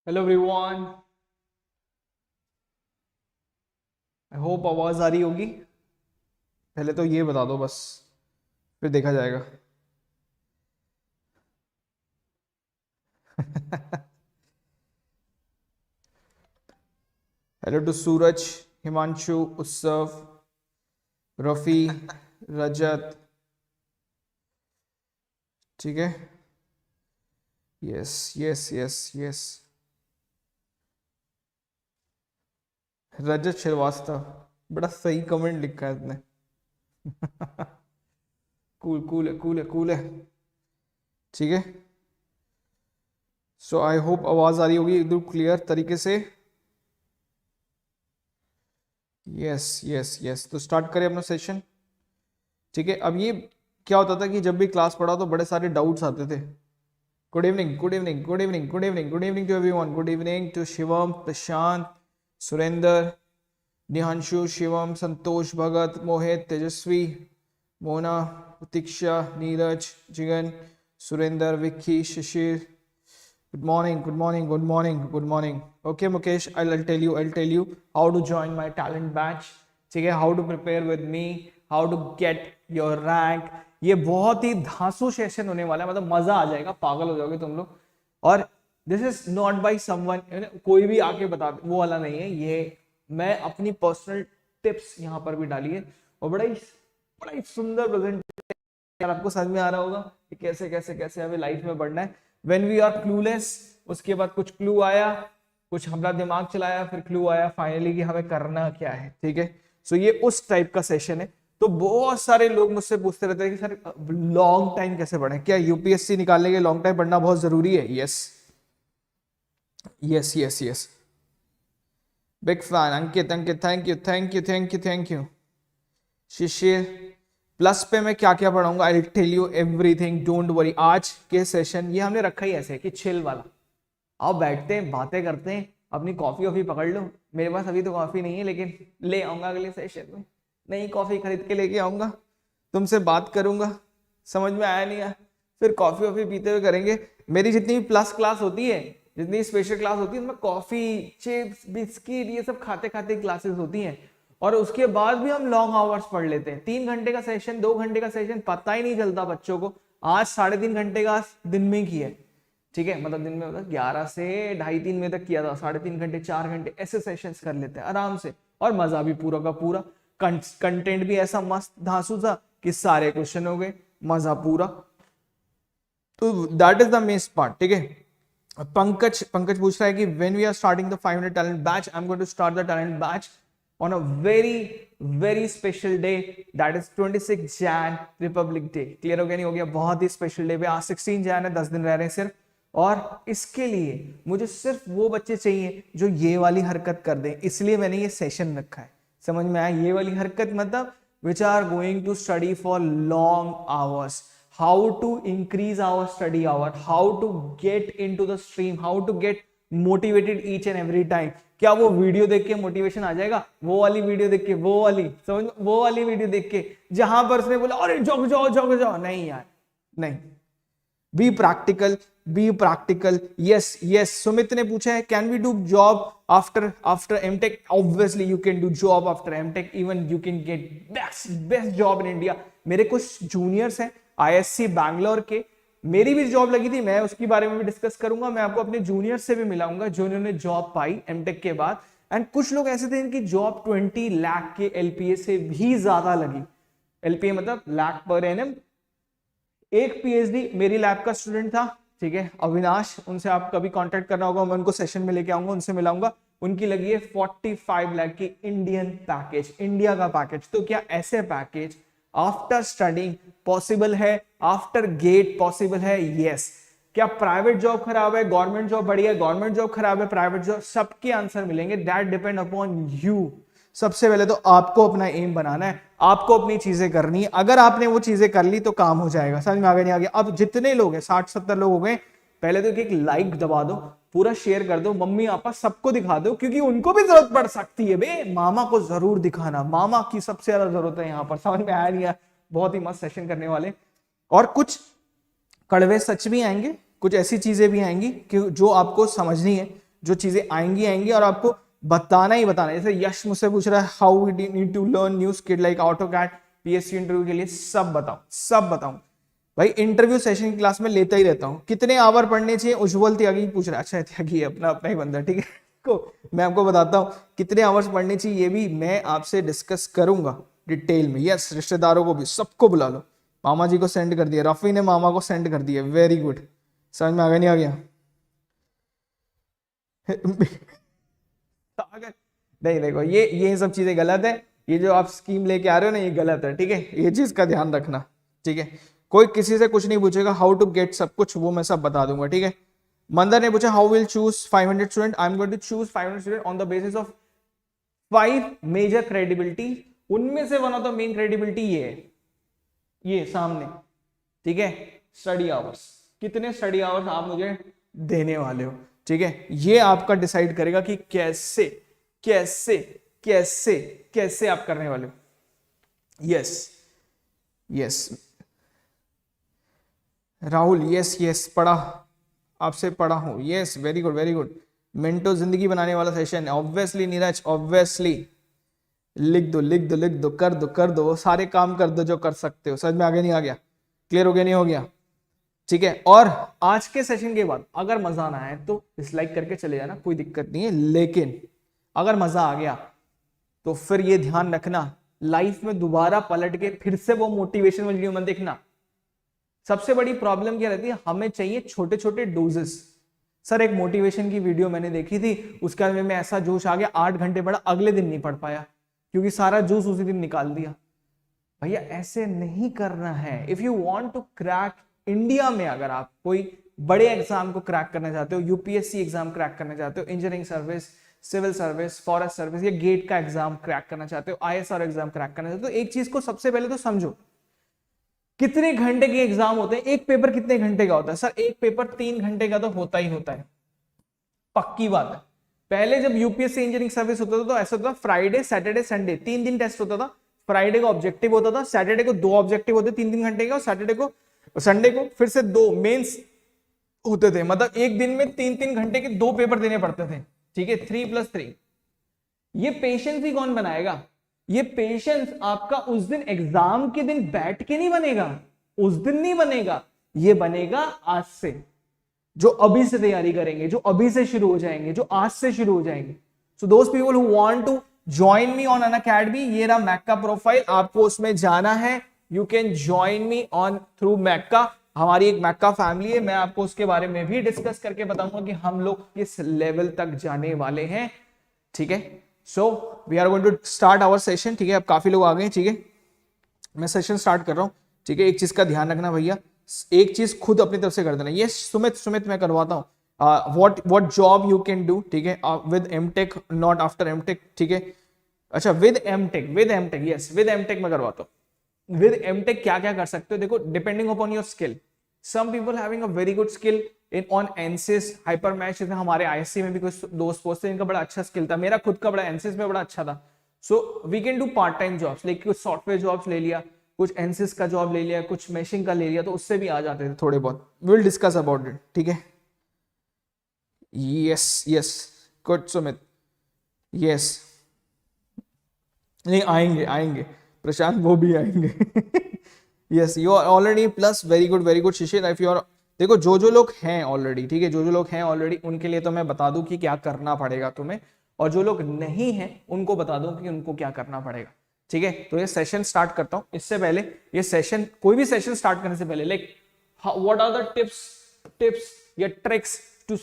Hello everyone. I hope आवाज आ रही होगी। पहले तो ये बता दो बस, फिर देखा जाएगा। हेलो टू सूरज, हिमांशु, उत्सव, रफी, रजत। ठीक है। Yes yes yes yes. Rajat Srivastava, बड़ा सही कमेंट लिखा है इसने। कूल कूल है कूल है कूल है। ठीक है। सो आई होप आवाज आ रही होगी एकदम क्लियर तरीके से। यस यस यस, तो स्टार्ट करें अपना सेशन। ठीक है। अब ये क्या होता था कि जब भी क्लास पढ़ा तो बड़े सारे डाउट्स आते थे। Good evening good evening good evening good evening good evening to everyone. Good evening to Shivam, Prashant, Surendra, Nihanshu, Shivam, Santosh, Bhagat, Mohit, Tejasvi, Mona, Pratiksha, Neeraj, Jigan, Surendra, Vicky, Shishir. Good morning, good morning, good morning, good morning. Okay, Mukesh, I'll tell you how to join my talent batch. ठीक है, how to prepare with me, how to get your rank. ये बहुत ही धांसू session होने वाला है, मतलब मजा आ जाएगा, पागल हो जाओगे तुम लोग। और this is not by someone, कोई भी आके बता दे वो वाला नहीं है ये। मैं अपनी पर्सनल टिप्स यहाँ पर भी डाली है और बड़ा ही सुंदर प्रेजेंट। आपको समझ में आ रहा होगा कि कैसे कैसे कैसे हमें लाइफ में बढ़ना है। व्हेन वी आर क्लूलेस, उसके बाद कुछ क्लू आया, कुछ हमारा दिमाग चलाया, फिर क्लू आया फाइनली कि हमें करना क्या है। ठीक है। सो ये उस टाइप का सेशन है। तो बहुत सारे लोग मुझसे पूछते रहते हैं कि सर लॉन्ग टाइम कैसे बढ़े, क्या यूपीएससी निकालने के लॉन्ग टाइम पढ़ना बहुत जरूरी है? Yes yes yes yes. Big fan Ankit, Ankit thank you thank you thank you thank you. Shishir, plus पे मैं क्या क्या पढ़ाऊंगा, I tell you everything, don't worry. आज के सेशन ये हमने रखा ही ऐसे कि चिल वाला। आओ बैठते हैं, बातें करते हैं, अपनी कॉफी वॉफी पकड़ लो। मेरे पास अभी तो कॉफी नहीं है, लेकिन ले आऊंगा अगले सेशन में। नई कॉफी खरीद के लेके आऊंगा, तुमसे बात करूंगा, समझ में आया नहीं आया, फिर कॉफी वॉफी पीते हुए करेंगे। मेरी जितनी भी प्लस क्लास होती है, जितनी स्पेशल क्लास होती है, उसमें कॉफी, चिप्स, बिस्किट ये सब खाते खाते क्लासेस होती हैं। और उसके बाद भी हम लॉन्ग आवर्स पढ़ लेते हैं। 3 घंटे का सेशन, 2 घंटे का सेशन, पता ही नहीं चलता बच्चों को। आज 3.5 घंटे का दिन में किया है। ठीक है, मतलब दिन में मतलब 11 से 2:30-3 बजे तक किया था। 3.5 घंटे 4 घंटे ऐसे सेशंस कर लेते हैं आराम से, और मजा भी पूरा का पूरा। कंटेंट भी ऐसा मस्त धांसू था कि सारे क्वेश्चन हो गए, मजा पूरा। तो that is the main part. ठीक है। पंकज पंकज पूछ रहा है कि when we are starting the 5 minute talent batch, I am going to start the talent batch on a very special day, that is 26 Jan, republic day. Clear हो गया नहीं हो गया? बहुत ही स्पेशल डे पे। आज 16 Jan है, 10 दिन रह रहे हैं सिर्फ। और इसके लिए मुझे सिर्फ वो बच्चे चाहिए जो ये वाली हरकत कर दें, इसलिए मैंने ये सेशन रखा है। समझ में आया? ये वाली हरकत मतलब which are going to study for long hours, how to increase our study hour, how to get into the stream, how to get motivated each and every time. क्या वो वीडियो देख के मोटिवेशन आ जाएगा? वो वाली video देख के, वो वाली समझ, वो वाली वीडियो देख के जहां पर उसने बोला अरे जग जाओ जग जाओ, नहीं यार नहीं। Be practical, be practical. Yes yes. Sumit ने पूछा है can we do job after after MTech? Obviously you can do job after MTech, even you can get best best job in India. मेरे कुछ जूनियर्स हैं आईएससी बैंगलोर के, मेरी भी job लगी थी, मैं उसके बारे में भी डिस्कस करूंगा। मैं आपको अपने जूनियर से भी मिलाऊंगा जिन्होंने जॉब पाई एमटेक के बाद। एंड कुछ लोग ऐसे थे इनकी जॉब 20 लाख के एलपीए से भी ज्यादा लगी। एलपीए मतलब लाख पर एनएम। एक पीएचडी मेरी लैब का स्टूडेंट था, ठीक है, अविनाश, उनसे आप कभी कांटेक्ट करना होगा, मैं उनको सेशन में लेके आऊंगा, उनसे मिलाऊंगा। उनकी लगी है 45 लाख की इंडियन पैकेज, इंडिया का पैकेज। तो क्या ऐसे पैकेज आफ्टर स्टडिंग पॉसिबल है? आफ्टर गेट पॉसिबल है? यस। क्या प्राइवेट जॉब खराब है, गवर्नमेंट जॉब बढ़िया है? गवर्नमेंट जॉब खराब है, प्राइवेट जॉब? सबके आंसर मिलेंगे। That depend upon you. सबसे पहले तो आपको अपना एम बनाना है, आपको अपनी चीजें करनी है। अगर आपने वो चीजें कर ली तो काम हो जाएगा। समझ में आ गया नहीं आ गया? अब जितने लोग हैं, 60-70 लोग हो गए, पहले तो एक लाइक दबा दो, पूरा शेयर कर दो, मम्मी पापा सबको दिखा दो, क्योंकि उनको भी जरूरत पड़ सकती है बे। मामा को जरूर दिखाना, मामा की सबसे ज्यादा जरूरत है यहाँ पर। समझ में आया नहीं आया? बहुत ही मस्त सेशन करने वाले। और कुछ कड़वे सच भी आएंगे, कुछ ऐसी चीजें भी आएंगी कि जो आपको समझनी है। जो चीजें आएंगी आएंगी और आपको बताना ही बताना है। जैसे यश मुझसे पूछ रहा है how we need to learn new skill like AutoCAD PSC interview के लिए, सब बताऊं भाई। इंटरव्यू सेशन की क्लास में लेता ही रहता हूं। कितने आवर पढ़ने चाहिए, उज्जवल त्यागी पूछ रहा है। अच्छा त्यागी अपना अपना ही बंदा, ठीक है। को मैं आपको बताता हूं कितने आवर्स पढ़ने चाहिए, ये भी मैं आपसे डिस्कस करूंगा डिटेल में। यस, रिश्तेदारों को भी सबको बुला लो। मामा जी को सेंड कर दिया, रफी ने मामा को सेंड कर दिया, वेरी गुड। समझ में आ गया नहीं आ गया? नहीं देखो, ये सब चीजें गलत है। ये जो आप स्कीम लेके आ रहे हो ना, ये गलत है, ठीक है। ये चीज का ध्यान रखना, ठीक है। कोई किसी से कुछ नहीं पूछेगा, हाउ टू गेट सब कुछ वो मैं सब बता दूंगा, ठीक है। मंदर ने पूछा how will choose 500 student. I am going to choose 500 student on the basis of 5 major credibility. उनमें से one of the main credibility ये है, ये सामने, ठीक है। स्टडी आवर्स, कितने स्टडी आवर्स आप मुझे देने वाले हो, ठीक है। ये आपका डिसाइड करेगा कि कैसे कैसे कैसे कैसे आप करने वाले हो। Yes yes Rahul, yes yes पढ़ा, आपसे पढ़ा हूं। Yes very good very good. मिनटो जिंदगी बनाने वाला सेशन, ऑब्वियसली नीरज, ऑब्वियसली। लिख दो लिख दो लिख दो, कर दो वो सारे काम कर दो जो कर सकते हो। समझ में आ गया नहीं आ गया? क्लियर हो गया नहीं हो गया? ठीक है। और आज के सेशन के बाद अगर मजा ना आए तो डिसलाइक करके चले जाना, कोई दिक्कत नहीं है। लेकिन अगर मजा आ गया तो फिर ये ध्यान रखना, लाइफ में दोबारा पलट के फिर से वो मोटिवेशन वीडियो मत देखना। सबसे बड़ी प्रॉब्लम क्या रहती है, हमें चाहिए छोटे छोटे डोजेस। सर एक मोटिवेशन की वीडियो मैंने देखी थी, उसके बाद में ऐसा जोश आ गया, 8 घंटे पढ़ा, अगले दिन नहीं पढ़ पाया क्योंकि सारा जूस उसी दिन निकाल दिया। भैया ऐसे नहीं करना है। If you want to crack India में, अगर आप कोई बड़े एग्जाम को क्रैक करना चाहते हो, यूपीएससी एग्जाम क्रैक करना चाहते हो, engineering service, civil service, forest service या गेट का एग्जाम क्रैक करना चाहते हो, आईएसआर एग्जाम क्रैक करना चाहते हो, तो एक चीज को सबसे पहले तो समझो, कितने घंटे के एग्जाम होते हैं, एक पेपर कितने घंटे का होता है? सर एक पेपर 3 घंटे का तो होता ही होता है, पक्की बात है। पहले जब यूपीएससी इंजीनियरिंग सर्विस होता था तो ऐसा होता था, फ्राइडे सैटरडे संडे 3 दिन टेस्ट होता था। फ्राइडे को ऑब्जेक्टिव होता था, सैटरडे को 2 ऑब्जेक्टिव होते 3 घंटे के, और सैटरडे को संडे को फिर से 2 मेंस होते थे। मतलब एक दिन में 3 घंटे के 2 पेपर देने पड़ते थे, ठीक है, 3+3। ये पेशेंस ही कौन बनाएगा? ये पेशेंस आपका उस दिन एग्जाम के दिन बैठ के नहीं बनेगा, उस दिन नहीं बनेगा, ये बनेगा आज से। जो अभी से तैयारी करेंगे, जो अभी से शुरू हो जाएंगे, जो आज से शुरू हो जाएंगे। So those people who want to join me on Unacademy, ये रहा मैक्का प्रोफाइल, आपको उसमें जाना है। You can join me on through मैक्का। हमारी एक मैक्का फैमिली है, मैं आपको उसके बारे में भी डिस्कस करके बताऊंगा कि हम लोग किस लेवल तक जाने वाले हैं, ठीक है। So we are going to start our session, ठीक है। अब काफी लोग आ गए, ठीक है, मैं सेशन स्टार्ट कर रहा हूं, ठीक है। एक चीज का ध्यान रखना भैया, एक चीज खुद अपनी तरफ से कर देना। ये सुमित मैं करवाता हूँ, what job you can do, ठीक है, with MTech, not after MTech, ठीक है। अच्छा with MTech yes, with MTech मैं करवाता हूँ। विद एमटेक क्या क्या कर सकते हो, देखो, depending upon your skill. Some people having a very good skill in on ANSYS, HyperMesh. हमारे आईएससी में भी कुछ दोस्त पोस्ट थे, इनका बड़ा अच्छा स्किल था, मेरा खुद का बड़ा एनसिस में बड़ा अच्छा था। So we can do part time jobs, like कुछ सॉफ्टवेयर जॉब्स ले लिया, कुछ एनसिस का जॉब ले लिया, कुछ मैशिंग का ले लिया, तो उससे भी आ जाते थे थोड़े बहुत। We will discuss about it, ठीक है। Yes yes good Sumit, yes नहीं आएंगे प्रशांत, वो भी आएंगे। Yes you are already plus, very good Shishir. If you are, देखो जो लोग हैं ऑलरेडी, ठीक है, जो लोग हैं ऑलरेडी, उनके लिए तो मैं बता दूं कि क्या करना पड़ेगा तुम्हें, और जो लोग नहीं हैं उनको बता दूं कि उनको क्या करना पड़ेगा, ठीक है। तो ये सेशन स्टार्ट करता हूं। इससे पहले ये सेशन, कोई भी सेशन स्टार्ट करने से पहले, like what are the tips या ट्रिक्स टू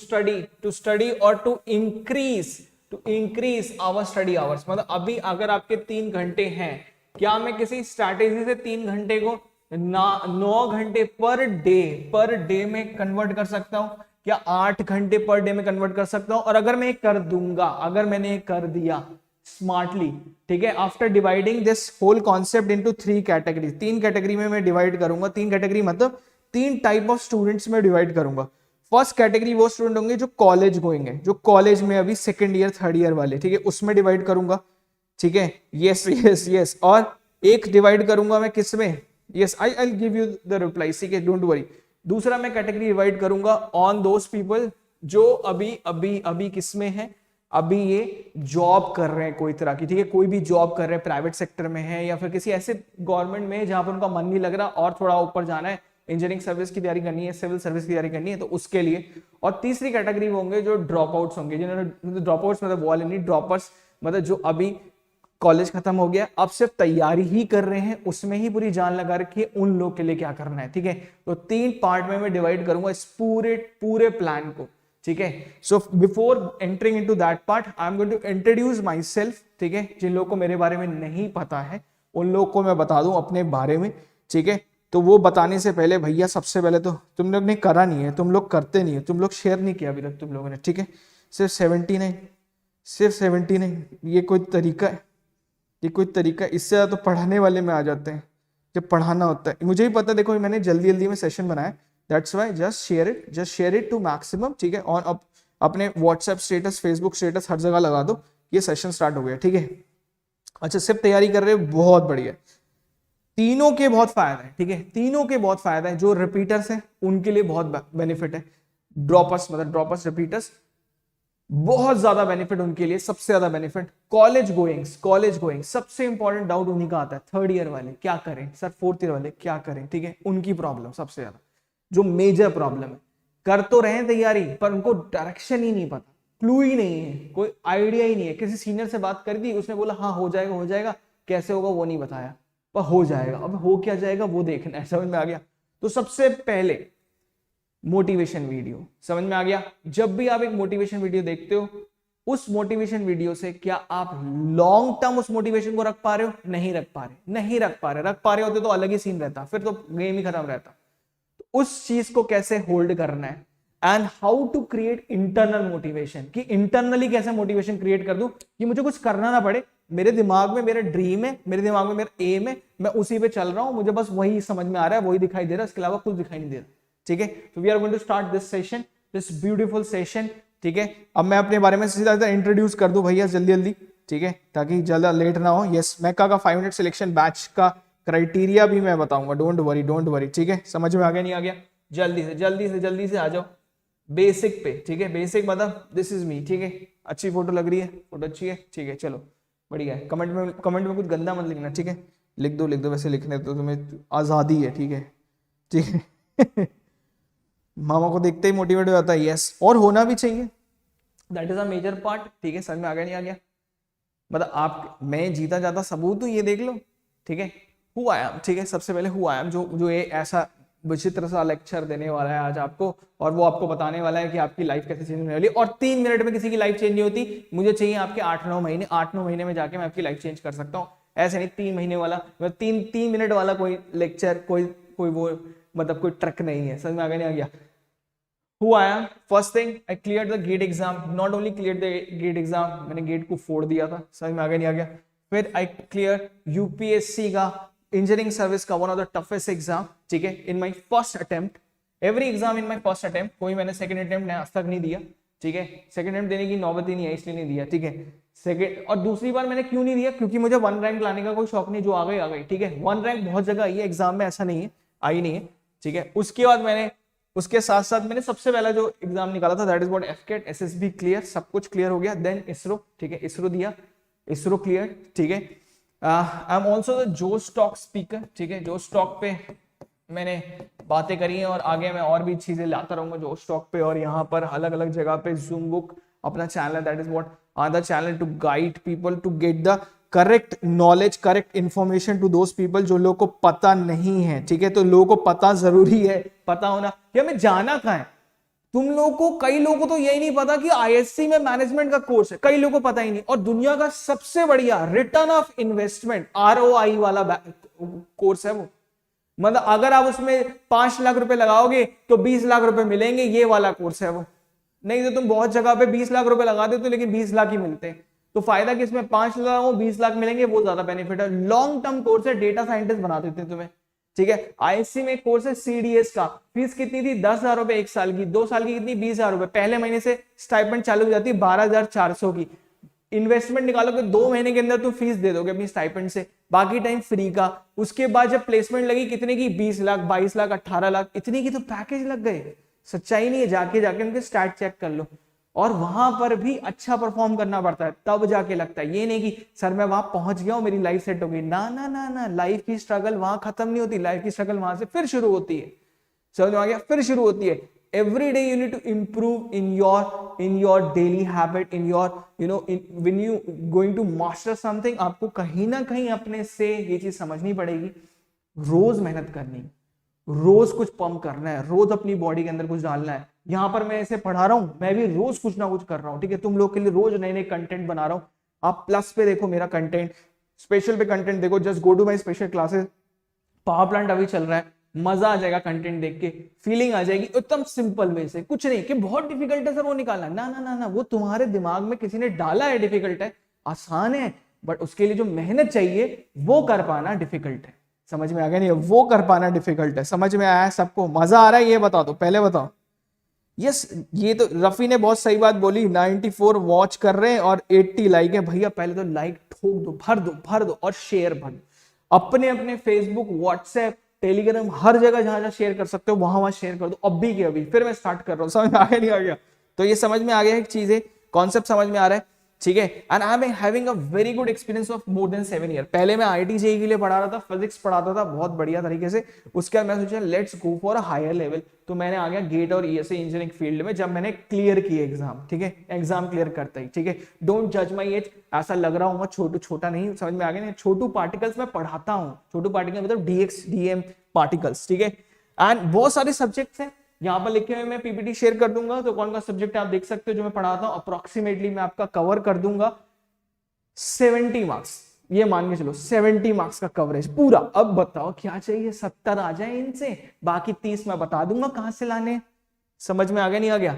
स्टडी और to increase our study hours. मतलब अभी अगर आपके 3 घंटे हैं, क्या मैं किसी स्ट्रैटेजी से 3 घंटे को 9 घंटे पर डे में कन्वर्ट कर सकता हूं, क्या 8 घंटे पर डे में कन्वर्ट कर सकता हूं? और अगर मैं कर दूंगा, अगर मैंने कर दिया स्मार्टली, ठीक है, after dividing this whole concept into 3 category, 3 category में मैं डिवाइड करूंगा। 3 कैटेगरी मतलब 3 टाइप ऑफ स्टूडेंट्स में डिवाइड करूंगा। फर्स्ट कैटेगरी वो स्टूडेंट होंगे जो कॉलेज गोइंग है, जो कॉलेज में अभी 2nd ईयर 3rd ईयर वाले, ठीक है, उसमें डिवाइड करूंगा, ठीक है। यस और एक डिवाइड करूंगा मैं किस में, yes I will give you the reply, ठीक है, डोंट वरी। दूसरा मैं कैटेगरी डिवाइड करूंगा ऑन दोस पीपल जो अभी अभी अभी किसमें है, अभी ये जॉब कर रहे हैं कोई तरह की, ठीक है, कोई भी जॉब कर रहे हैं, प्राइवेट सेक्टर में है या फिर किसी ऐसे गवर्नमेंट में जहां पर उनका मन नहीं लग रहा और थोड़ा ऊपर जाना है, इंजीनियरिंग सर्विस की तैयारी करनी है, सिविल सर्विस की तैयारी करनी है, तो उसके लिए। और तीसरी कैटेगरी होंगे जो ड्रॉप आउट्स होंगे, जिन्होंने ड्रॉप आउट्स मतलब वो वाले नहीं, ड्रॉपर्स मतलब जो अभी कॉलेज खत्म हो गया, अब सिर्फ तैयारी ही कर रहे हैं, उसमें ही पूरी जान लगा रखी है, उन लोग के लिए क्या करना है, ठीक है। तो 3 पार्ट में मैं डिवाइड करूंगा इस पूरे पूरे प्लान को, ठीक है। So before entering into that part I am going to introduce myself, ठीक है। जिन लोगों को मेरे बारे में नहीं पता है उन लोगों को मैं बता दूं अपने बारे में, ठीक है। तो वो बताने से पहले भैया सबसे पहले तो तुम लोग ने करा नहीं है, तुम लोग करते नहीं है, तुम लोग शेयर नहीं किया अभी तक तुम लोगों ने, ठीक है। सिर्फ 79, सिर्फ 79, ये कोई तरीका है? ये कोई तरीका है? इससे ज़्यादा तो पढ़ाने वाले में आ जाते हैं जब पढ़ाना होता है। मुझे ही पता, देखो मैंने जल्दी जल्दी में सेशन बनाया, that's why just share it to maximum, ठीक है। और अब अपने व्हाट्सएप स्टेटस, फेसबुक स्टेटस हर जगह लगा दो, ये सेशन स्टार्ट हो गया, ठीक है। अच्छा, सिर्फ तैयारी कर रहे हो, बहुत बढ़िया। तीनों के बहुत फायदा है, ठीक है, तीनों के बहुत फायदा है। जो रिपीटर्स हैं उनके लिए बहुत बेनिफिट है, ड्रॉपर्स मतलब ड्रॉपर्स रिपीटर्स बहुत ज्यादा बेनिफिट उनके लिए, सबसे ज्यादा बेनिफिट। कॉलेज गोइंग सबसे इंपॉर्टेंट डाउट उन्हीं का आता है, 3rd ईयर वाले क्या करें सर, 4th ईयर वाले क्या करें, ठीक है। उनकी प्रॉब्लम सबसे ज्यादा, जो मेजर प्रॉब्लम है, कर तो रहे हैं तैयारी पर उनको डायरेक्शन ही नहीं पता, क्लू ही नहीं है, कोई आइडिया ही नहीं है। किसी सीनियर से बात कर दी, उसने बोला हाँ हो जाएगा, कैसे होगा वो नहीं बताया, पर हो जाएगा। अब हो क्या जाएगा वो देखना है, समझ में आ गया। तो सबसे पहले मोटिवेशन वीडियो, समझ में आ गया। जब भी आप एक मोटिवेशन वीडियो देखते हो, उस मोटिवेशन वीडियो से क्या आप लॉन्ग टर्म उस मोटिवेशन को रख पा रहे हो? नहीं रख पा रहे होते तो अलग ही सीन रहता, फिर तो गेम ही खत्म रहता। तो उस चीज को कैसे होल्ड करना है, and how to create internal motivation, कि इंटरनली कैसे मोटिवेशन क्रिएट कर दूं कि मुझे कुछ करना ना पड़े, मेरे दिमाग में मेरा ड्रीम है, मेरे दिमाग में मेरा एम है, मैं उसी पे चल रहा हूं, मुझे बस वही समझ में आ रहा है, वही दिखाई दे रहा है, इसके अलावा कुछ दिखाई नहीं दे रहा, ठीक है। तो we are going to start this session, this beautiful session, ठीक है। अब मैं अपने बारे में सीधा इंट्रोड्यूस कर दूं भैया जल्दी जल्दी, ठीक है, ताकि ज्यादा लेट ना हो। यस, मैका का 5 मिनट सिलेक्शन बैच का क्राइटेरिया भी मैं बताऊंगा, डोंट वरी, ठीक है। समझ में आ गया नहीं आ गया? जल्दी से आ जाओ बेसिक पे, ठीक है। बेसिक मतलब दिस इज मी, ठीक है। अच्छी फोटो लग रही है, फोटो अच्छी है, ठीक है, चलो बढ़िया है। कमेंट में कुछ गंदा मत लिखना, ठीक है। लिख दो, वैसे लिखने तो तुम्हें आजादी है, ठीक है, ठीक है। मामा को देखते ही मोटिवेट हो जाता है, यस, और होना भी चाहिए, that is a major part, ठीक है। समझ में आ गया नहीं आ गया? मतलब आप, मैं जीता जाता सबूत हूं, ये देख लो, ठीक है। हु आई एम, ठीक है। सबसे पहले हु आई एम, जो ये ऐसा विचित्र सा लेक्चर देने वाला है आज आपको, और वो आपको बताने वाला है कि आपकी लाइफ कैसे चेंज होने वाली है। और 3 मिनट में किसी की लाइफ चेंज नहीं होती, मुझे चाहिए आपके 8-9 महीने, 8-9 महीने में जाके मैं आपकी लाइफ चेंज कर सकता हूँ। ऐसे नहीं 3 महीने वाला, 3 मिनट वाला कोई लेक्चर, कोई वो मतलब कोई ट्रक नहीं है। समझ में आ गया नहीं आ गया? Who I am? First thing, I cleared the GATE exam. Not only cleared the GATE exam, मैंने गेट को फोड़ दिया था, समझ में आ गया नहीं आ गया? फिर I cleared UPSC का इंजीनियरिंग सर्विस का one of the toughest exam, ठीक है, in my first attempt. Every exam in my first attempt, कोई मैंने सेकंड अटेम्प्ट आज तक नहीं दिया, ठीक है। सेकंड अटेम्प्ट देने की नौबत ही नहीं है, इसलिए नहीं दिया, ठीक है। सेकंड, और दूसरी बार मैंने क्यों नहीं दिया? क्योंकि मुझे 1 रैंक लाने का कोई शौक नहीं, जो आ गई, ठीक है। 1 रैंक बहुत जगह आई है एग्जाम में, ऐसा नहीं है आई नहीं है, ठीक है। उसके बाद मैंने, उसके साथ साथ मैंने सबसे पहला जो एग्जाम निकाला था, that is what AFCAT, SSB clear, सब कुछ क्लियर हो गया। देन इसरो, ठीक है, इसरो दिया, इसरो क्लियर, ठीक है। आई एम ऑल्सो द जोश टॉक स्पीकर, ठीक है। जोश टॉक पे मैंने बातें करी हैं, और आगे मैं और भी चीजें लाता रहूंगा जोश टॉक पे, और यहाँ पर अलग अलग जगह पे जूम बुक अपना चैनल है, that is what other channel to guide people to get the correct knowledge, correct information to those people जो लोगों को पता नहीं है, ठीक है। तो लोगों को पता जरूरी है, पता होना कि हमें जाना कहाँ है। तुम लोगों को, कई लोगों को तो यही नहीं पता कि आईएससी में मैनेजमेंट का कोर्स है, कई लोगों को पता ही नहीं। और दुनिया का सबसे बढ़िया रिटर्न ऑफ इन्वेस्टमेंट ROI वाला कोर्स है वो, मतलब अगर आप उसमें 5 लाख रुपए लगाओगे तो 20 लाख रुपए मिलेंगे, ये वाला कोर्स है वो। नहीं तो तुम बहुत जगह पे 20 लाख रुपए लगा देते हो, लेकिन 20 लाख ही मिलते हैं। तो फायदा कि इसमें 5 लगाओ 20 लाख मिलेंगे, वो ज्यादा बेनिफिट है। लॉन्ग टर्म कोर्स है, डेटा साइंटिस्ट बना देते हैं तुम्हें, ठीक है। आईएससी में कोर्स है CDS का, फीस कितनी थी? 10,000 रुपए 1 साल की, 2 साल की कितनी? 20,000 रुपए। पहले महीने से स्टाइपेंड चालू हो जाती है 12,400 की। इन्वेस्टमेंट निकालोगे 2 महीने के अंदर तुम फीस दे दोगे अपनी स्टाइपेंड से, बाकी टाइम फ्री का। उसके बाद जब प्लेसमेंट लगी कितने की? 20 लाख, 22 लाख, 18 लाख, इतनी की तो पैकेज लग गए। सच्चाई नहीं है, जाके जाके उनके स्टैट चेक कर लो, और वहां पर भी अच्छा परफॉर्म करना पड़ता है तब जाके लगता है। ये नहीं कि सर मैं वहां पहुंच गया हूं मेरी लाइफ सेट हो गई, ना ना ना ना, लाइफ की स्ट्रगल वहां खत्म नहीं होती, लाइफ की स्ट्रगल वहां से फिर शुरू होती है। समझ में आ गया? फिर शुरू होती है। Every day you need to improve in your daily habit, in your when you going to master something, आपको कहीं ना कहीं अपने से ये चीज समझनी पड़ेगी, रोज मेहनत करनी, रोज कुछ पंप करना है, रोज अपनी बॉडी के अंदर कुछ डालना है। यहां पर मैं ऐसे पढ़ा रहा हूं, मैं भी रोज कुछ ना कुछ कर रहा हूं, ठीक है, तुम लोग के लिए रोज नए नए कंटेंट बना रहा हूं। आप प्लस पे देखो मेरा कंटेंट, स्पेशल पे कंटेंट देखो, just go to my special classes, power plant अभी चल रहा है, मजा आ जाएगा कंटेंट देख के, फीलिंग आ जाएगी एकदम सिंपल वे से, कुछ नहीं कि बहुत डिफिकल्ट है सर वो निकालना, ना ना ना ना, वो तुम्हारे दिमाग में किसी ने डाला है डिफिकल्ट है, आसान है, बट उसके लिए जो मेहनत चाहिए वो कर पाना डिफिकल्ट है। समझ में आ गया? नहीं, वो कर पाना डिफिकल्ट है। समझ में आया है सबको? मजा आ रहा है? ये बता दो, पहले बताओ। यस, ये तो रफी ने बहुत सही बात बोली, 94 वॉच कर रहे हैं और 80 लाइक है। भैया पहले तो लाइक ठोक दो, भर दो और शेयर भर दो, अपने अपने फेसबुक, व्हाट्सएप, टेलीग्राम, हर जगह जहां जहां शेयर कर सकते हो वहां वहां शेयर कर दो, अभी के अभी। फिर मैं स्टार्ट कर रहा हूँ। समझ में आ गया नहीं आ गया? तो ये समझ में आ गया, एक चीज है, कॉन्सेप्ट समझ में आ रहा है, ठीक है। And I am having a very good experience of more than 7 year. पहले मैं आईटी जेईई के लिए पढ़ा रहा था, फिजिक्स पढ़ाता था बहुत बढ़िया तरीके से, उसके बाद मैं सोचा let's go for a higher level, तो मैंने आ गया गेट और ईएसए इंजीनियरिंग फील्ड में, जब मैंने क्लियर किया एग्जाम, ठीक है, एग्जाम क्लियर करता ही, ठीक है। डोंट जज माई एज, ऐसा लग रहा हूँ छोटू, छोटा नहीं, समझ में आ गया? छोटू पार्टिकल्स में पढ़ाता हूँ, छोटू पार्टिकल मतलब डीएक्स डीएम पार्टिकल्स, ठीक है। एंड बहुत सारे सब्जेक्ट्स हैं, यहाँ पर लिखे हुए मैं पीपीटी शेयर कर दूंगा, तो कौन सा सब्जेक्ट आप देख सकते हो जो मैं पढ़ाता हूँ, अप्रोक्सीमेटली मैं आपका कवर कर दूंगा 70 मार्क्स, ये मान के चलो 70 मार्क्स का कवरेज पूरा। अब बताओ क्या चाहिए? 70 आ जाए इनसे, बाकी 30 मैं बता दूंगा कहां से लाने। समझ में आ गया नहीं आ गया?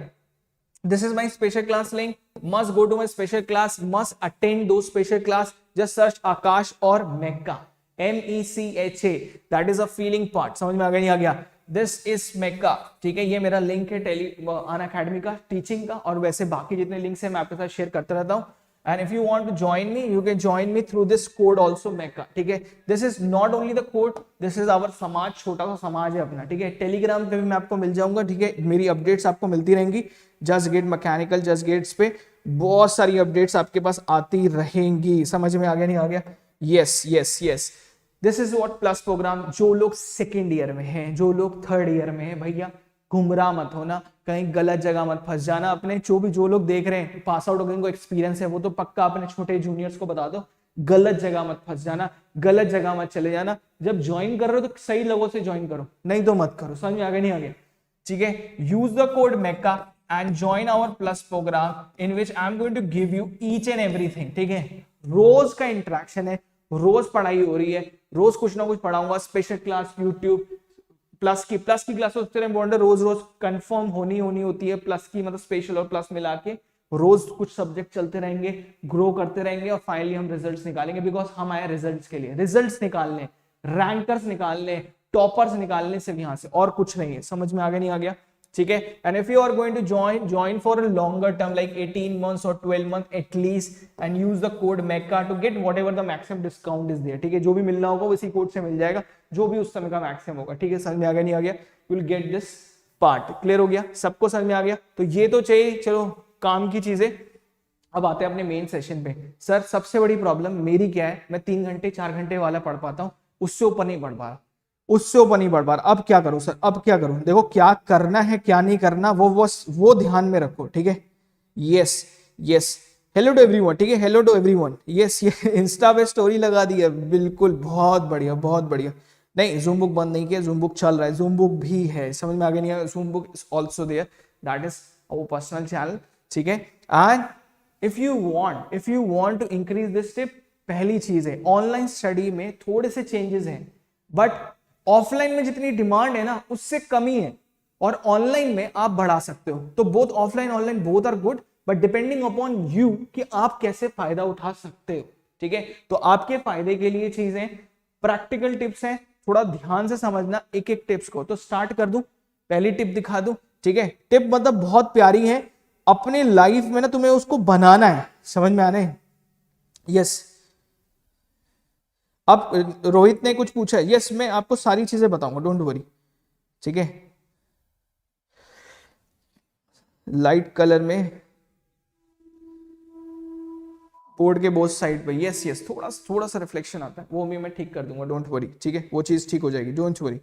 This is my special class link, must go to my special class, must attend दो स्पेशल क्लास, जस्ट सर्च आकाश और मेका, MECHA, that is a feeling part. समझ में आ गया नहीं आ गया? दिस इज मेका, ठीक है, ये मेरा लिंक है टेली अनअकैडमी का, टीचिंग का, और वैसे बाकी जितने लिंक्स है मैं आपके साथ शेयर करता रहता हूँ। And if you want to join me, you can join me through this code also MECA, ठीक है। This is not only the code, this is our समाज, छोटा सा समाज है अपना, ठीक है। टेलीग्राम पे भी मैं आपको मिल जाऊंगा, ठीक है, मेरी अपडेट्स आपको मिलती रहेंगी, just GATE mechanical, just GATEs पे बहुत सारी अपडेट्स आपके पास आती रहेंगी। समझ में आ गया नहीं आ गया? Yes yes yes, this is what plus program. जो लोग सेकेंड ईयर में हैं, जो लोग थर्ड ईयर में हैं, भैया गुमराह मत होना, कहीं गलत जगह मत फंस जाना। अपने जो लोग देख रहे हैं पास आउट हो गए, इनको एक्सपीरियंस है, वो तो पक्का अपने छोटे जूनियर्स को बता दो, गलत जगह मत फंस जाना, गलत जगह मत चले जाना। जब ज्वाइन कर रहे हो तो सही लोगों से ज्वाइन करो, नहीं तो मत करो। समझ में आ गया नहीं आ गया? ठीक है, use the code MECA and join our plus program in which I am going to give you each and everything, ठीक है। रोज का इंटरेक्शन है, रोज पढ़ाई हो रही है, रोज कुछ ना कुछ पढ़ाऊंगा, स्पेशल क्लास, यूट्यूब, प्लस की क्लास सबसे इंपॉर्टेंट, रोज रोज कंफर्म होनी होती है, प्लस की मतलब स्पेशल और प्लस मिला के रोज कुछ सब्जेक्ट चलते रहेंगे, ग्रो करते रहेंगे, और फाइनली हम रिजल्ट्स निकालेंगे, बिकॉज हम आए रिजल्ट्स के लिए, रिजल्ट्स निकालने, रैंकर्स निकालने, टॉपर्स निकालने, सिर्फ यहां से, और कुछ नहीं है। समझ में आ गया नहीं आ गया? ठीक है। And if you are going to join for a longer term like 18 months और 12 months at least, and use the code MECA to get whatever the maximum discount is there, ठीक है। जो भी मिलना होगा उसी कोड से मिल जाएगा, जो भी उस समय का मैक्सिमम होगा, ठीक है। समझ में आ गया नहीं आ गया? You will get this part, clear हो गया सबको? समझ में आ गया? तो ये तो चाहिए, चलो काम की चीजें। अब आते हैं अपने मेन सेशन पे। सर सबसे बड़ी प्रॉब्लम मेरी क्या है, मैं 3 घंटे 4 घंटे वाला पढ़ पाता हूँ, उससे ऊपर नहीं पढ़ पा रहा, उससे ऊपर नहीं बढ़ पा रहा। अब क्या करूं सर? अब क्या करूं? देखो क्या करना है क्या नहीं करना वो ध्यान में रखो, ठीक है। Yes yes, hello to everyone, ठीक है, हेलो टू एवरीवन। यस, ये इंस्टा पे स्टोरी लगा दी है, बिल्कुल, बहुत बढ़िया बहुत बढ़िया। नहीं, जूम बुक बंद नहीं किया, जूम बुक चल रहा है, जूम बुक भी है। समझ में आ गया नहीं आया? Zoom book is also there, that is our personal channel, ठीक है। And if you want to increase this tip, पहली चीज है ऑनलाइन स्टडी में थोड़े से चेंजेस हैं, बट ऑफलाइन में जितनी डिमांड है ना उससे कमी है, और ऑनलाइन में आप बढ़ा सकते हो। तो both offline online both are good, but depending upon you कि आप कैसे फायदा उठा सकते हो, ठीक है। तो आपके फायदे के लिए चीजें प्रैक्टिकल टिप्स हैं, थोड़ा ध्यान से समझना एक एक टिप्स को। तो स्टार्ट कर दूं, पहली टिप दिखा दूं, ठीक है। टिप मतलब बहुत प्यारी है, अपने लाइफ में ना तुम्हें उसको बनाना है, समझ में आने? यस, अब रोहित ने कुछ पूछा है, यस मैं आपको सारी चीजें बताऊंगा, डोंट वरी, ठीक है। लाइट कलर में बोर्ड के बोथ साइड पे, यस यस, थोड़ा सा रिफ्लेक्शन आता है, वो भी मैं ठीक कर दूंगा, डोंट वरी, ठीक है, वो चीज ठीक हो जाएगी, डोंट वरी।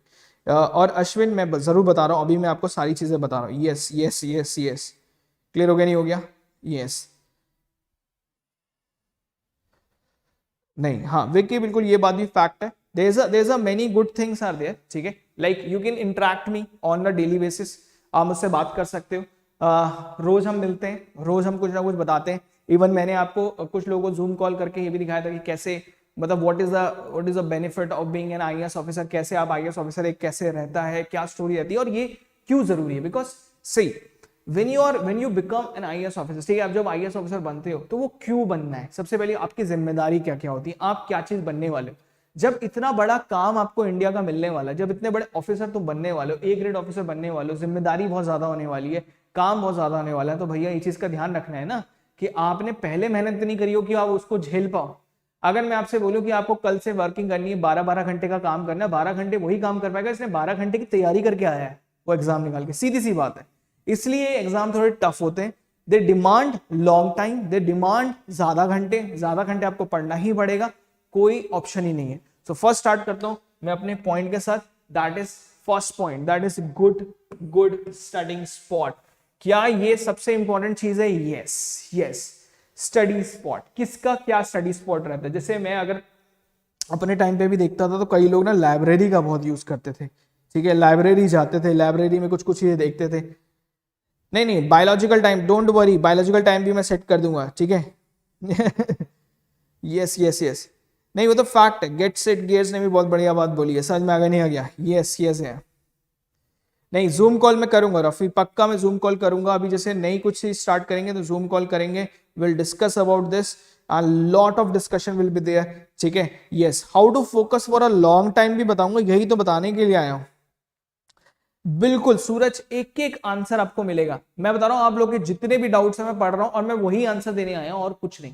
और अश्विन मैं जरूर बता रहा हूँ, अभी मैं आपको सारी चीजें बता रहा हूँ, yes yes yes yes, clear हो गया नहीं हो गया, यस नहीं, हाँ विक्की बिल्कुल ये बात भी फैक्ट है, there is many good things are there, ठीक है, like you can interact me on a daily basis, आप मुझसे बात कर सकते हो, रोज हम मिलते हैं, रोज हम कुछ ना कुछ बताते हैं, इवन मैंने आपको कुछ लोगों को जूम कॉल करके ये भी दिखाया था कि कैसे, मतलब what is the benefit of being an IAS officer, कैसे आप आईएएस ऑफिसर एक कैसे रहता है, क्या स्टोरी रहती है और ये क्यों जरूरी है, because see when you become an IAS officer, ठीक है, आप जब IAS ऑफिसर बनते हो तो वो क्यों बनना है, सबसे पहले आपकी जिम्मेदारी क्या क्या होती है, आप क्या चीज बनने वाले हो, जब इतना बड़ा काम आपको इंडिया का मिलने वाला है, जब इतने बड़े ऑफिसर तुम बनने वाले हो, ए ग्रेड ऑफिसर बनने वाले हो, जिम्मेदारी बहुत ज्यादा होने वाली है, काम बहुत ज्यादा होने वाला है, तो भैया ये चीज का ध्यान रखना है ना कि आपने पहले मेहनत नहीं करी हो कि आप उसको झेल पाओ। अगर मैं आपसे बोलूं कि आपको कल से वर्किंग करनी है, 12-12 घंटे का काम करना है, 12 घंटे वही काम कर पाएगा इसने 12 घंटे की तैयारी करके आया है वो एग्जाम निकाल के, सीधी सी बात है। इसलिए एग्जाम थोड़े टफ होते हैं, they demand long time, they demand ज्यादा घंटे आपको पढ़ना ही पड़ेगा, कोई ऑप्शन ही नहीं है। सो फर्स्ट स्टार्ट करता हूं मैं अपने पॉइंट के साथ, that is first point, that is good studying spot. क्या ये सबसे इंपॉर्टेंट चीज है? Yes yes, study spot. किसका क्या स्टडी स्पॉट रहता है? जैसे मैं अगर अपने टाइम पे भी देखता था तो कई लोग ना लाइब्रेरी का बहुत यूज करते थे, ठीक है, लाइब्रेरी जाते थे, लाइब्रेरी में कुछ कुछ चीजें देखते थे। नहीं biological time, don't worry, biological time भी मैं सेट कर दूंगा, ठीक है। यस यस यस, नहीं वो तो फैक्ट है, गेट सेट गियर्स ने भी बहुत बढ़िया बात बोली है, समझ में आ गया नहीं आ गया? यस यस है, नहीं जूम कॉल में करूंगा रफी, पक्का मैं जूम कॉल करूंगा, अभी जैसे नई कुछ स्टार्ट करेंगे तो जूम कॉल करेंगे, will discuss about this, a lot of discussion will be there, ठीक है। yes, how to focus for a long time भी बताऊंगा, यही तो बताने के लिए आया हूं। बिल्कुल सूरज, एक एक आंसर आपको मिलेगा, मैं बता रहा हूं आप लोग के जितने भी डाउट्स हैं मैं पढ़ रहा हूं और मैं वही आंसर देने आया हूं और कुछ नहीं।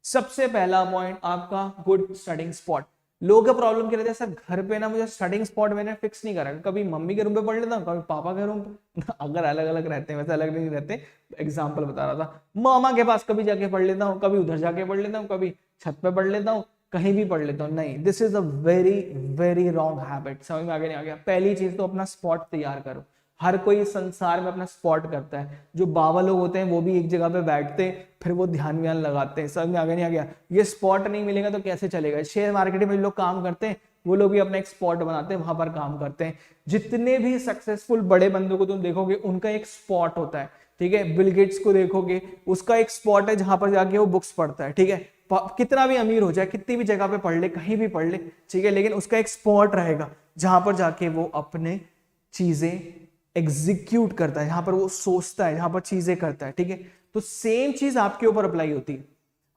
सबसे पहला पॉइंट आपका गुड स्टडिंग स्पॉट। लोगों का प्रॉब्लम क्या रहता है, सर घर पे ना मुझे स्टडिंग स्पॉट मैंने फिक्स नहीं करा, कभी मम्मी के रूम पे पढ़ लेता हूँ, कभी पापा के रूम पे अगर अलग अलग रहते हैं, वैसे अलग नहीं रहते, एग्जाम्पल बता रहा था, मामा के पास कभी जाके पढ़ लेता हूँ, कभी उधर जाके पढ़ लेता हूँ, कभी छत पे पढ़ लेता हूँ, कहीं भी पढ़ लेता हूँ। नहीं, this is a very very wrong habit. समझ में आगे नहीं आ गया? पहली चीज तो अपना स्पॉट तैयार करो। हर कोई संसार में अपना स्पॉट करता है, जो बाबा लोग होते हैं वो भी एक जगह पे बैठते फिर वो ध्यान व्यान लगाते हैं। समझ में आगे नहीं आ गया? ये स्पॉट नहीं मिलेगा तो कैसे चलेगा? शेयर मार्केट में लोग काम करते हैं, वो लोग भी अपना एक स्पॉट बनाते हैं, वहां पर काम करते हैं। जितने भी सक्सेसफुल बड़े बंदों को तुम देखोगे उनका एक स्पॉट होता है, ठीक है। बिल गेट्स को देखोगे, उसका एक स्पॉट है जहां पर जाके वो बुक्स पढ़ता है, ठीक है। कितना भी अमीर हो जाए, कितनी भी जगह पे पढ़ ले, कहीं भी पढ़ ले, ठीक है, लेकिन उसका एक स्पॉट रहेगा जहां पर जाके वो अपने चीजें एग्जीक्यूट करता है, जहां पर वो सोचता है, जहां पर चीजें करता है, ठीक है। तो सेम चीज आपके ऊपर अप्लाई होती है।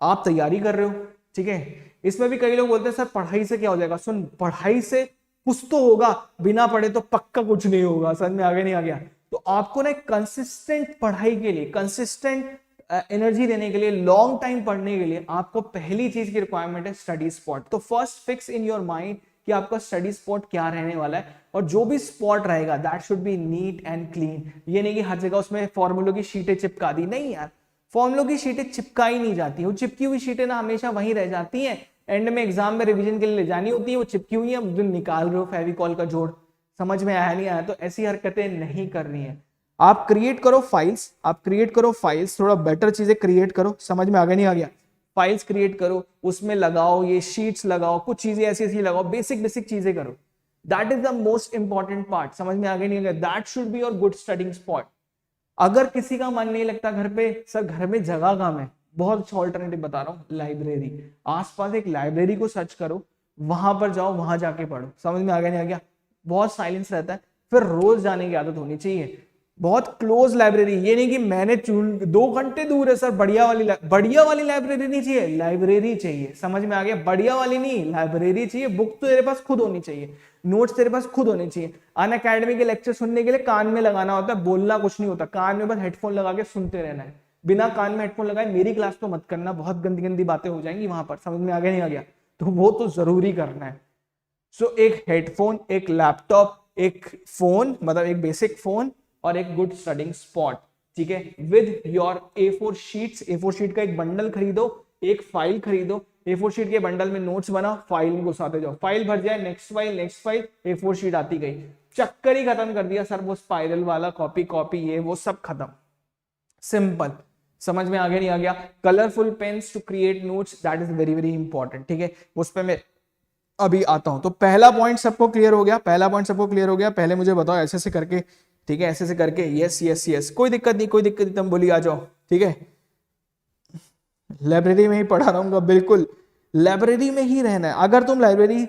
आप तैयारी कर रहे हो, ठीक है, इसमें भी कई लोग बोलते हैं सर पढ़ाई से क्या हो जाएगा। सुन, पढ़ाई से कुछ तो होगा, बिना पढ़े तो पक्का कुछ नहीं होगा। समझ में आगे नहीं आ गया? तो आपको ना कंसिस्टेंट पढ़ाई के लिए, कंसिस्टेंट एनर्जी देने के लिए, लॉन्ग टाइम पढ़ने के लिए आपको पहली चीज की रिक्वायरमेंट है स्टडी स्पॉट। तो first fix in your mind कि आपका स्टडी स्पॉट क्या रहने वाला है, और जो भी स्पॉट रहेगा that should be neat and clean. ये नहीं कि हर जगह उसमें फॉर्मूलों की शीटें चिपका दी, नहीं यार, फॉर्मूलों की शीटें चिपकाई नहीं जाती, वो चिपकी हुई शीटें ना हमेशा वहीं रह जाती हैं, एंड में एग्जाम में रिवीजन के लिए ले जानी होती है, वो चिपकी हुई है, निकाल रहे हो फेविकॉल का जोड़। समझ में आया नहीं आया? तो ऐसी हरकतें नहीं करनी है। आप क्रिएट करो फाइल्स, आप क्रिएट करो फाइल्स, थोड़ा बेटर चीजें क्रिएट करो। समझ में आ गया नहीं आ गया? फाइल्स क्रिएट करो, उसमें लगाओ, ये शीट्स लगाओ, कुछ चीजें ऐसी ऐसी लगाओ, बेसिक बेसिक चीजें करो। That is the most important part. समझ में आ गया नहीं आ गया? That should be your good studying spot. अगर किसी का मन नहीं लगता घर पे, सर घर में जगह कम है, बहुत अच्छा ऑल्टरनेटिव बता रहा हूँ, लाइब्रेरी। आसपास एक लाइब्रेरी को सर्च करो, वहां पर जाओ, वहां जाके पढ़ो। समझ में आ गया नहीं आ गया? बहुत साइलेंस रहता है, फिर रोज जाने की आदत होनी चाहिए। बहुत क्लोज लाइब्रेरी, ये नहीं कि मैंने चुन 2 घंटे दूर है सर, बढ़िया वाली लाइब्रेरी नहीं चाहिए, लाइब्रेरी चाहिए। समझ में आ गया? बढ़िया वाली नहीं, लाइब्रेरी चाहिए। बुक तो तेरे पास खुद होनी चाहिए, नोट्स तेरे पास खुद होने चाहिए। अन अकेडमी के लेक्चर सुनने के लिए कान में लगाना होता है, बोलना कुछ नहीं होता, कान में बस हेडफोन लगा के सुनते रहना है। बिना कान में हेडफोन लगाए मेरी क्लास तो मत करना, बहुत गंदी गंदी बातें हो जाएंगी वहां पर। समझ में आ गया नहीं आ गया? तो वो तो जरूरी करना है। सो एक हेडफोन, एक लैपटॉप, एक फोन, मतलब एक बेसिक फोन और एक गुड स्टडिंग स्पॉट, ठीक है, with your A4 sheets, A4 sheet का एक बंडल खरीदो, एक फाइल खरीदो, A4 शीट के बंडल में नोट्स बनाओ, फाइल में घुसाते जाओ, फाइल भर जाए, next file, next file, A4 sheet आती गई, चक्कर ही खत्म कर दिया सर, वो स्पाइरल वाला कॉपी कॉपी ये वो सब खत्म, सिंपल। समझ में आ गया नहीं आ गया? Colourful pens to create notes, that is very very important, ठीक है, उस पर मैं अभी आता हूं। तो पहला पॉइंट सबको क्लियर हो गया, पहला पॉइंट सबको क्लियर हो गया। पहले मुझे बताओ ऐसे से करके, ठीक है, ऐसे से करके, यस यस यस, कोई दिक्कत नहीं, कोई दिक्कत नहीं, तुम बोली आ जाओ, ठीक है। लाइब्रेरी में ही पढ़ा रहूंगा, बिल्कुल लाइब्रेरी में ही रहना है। अगर तुम लाइब्रेरी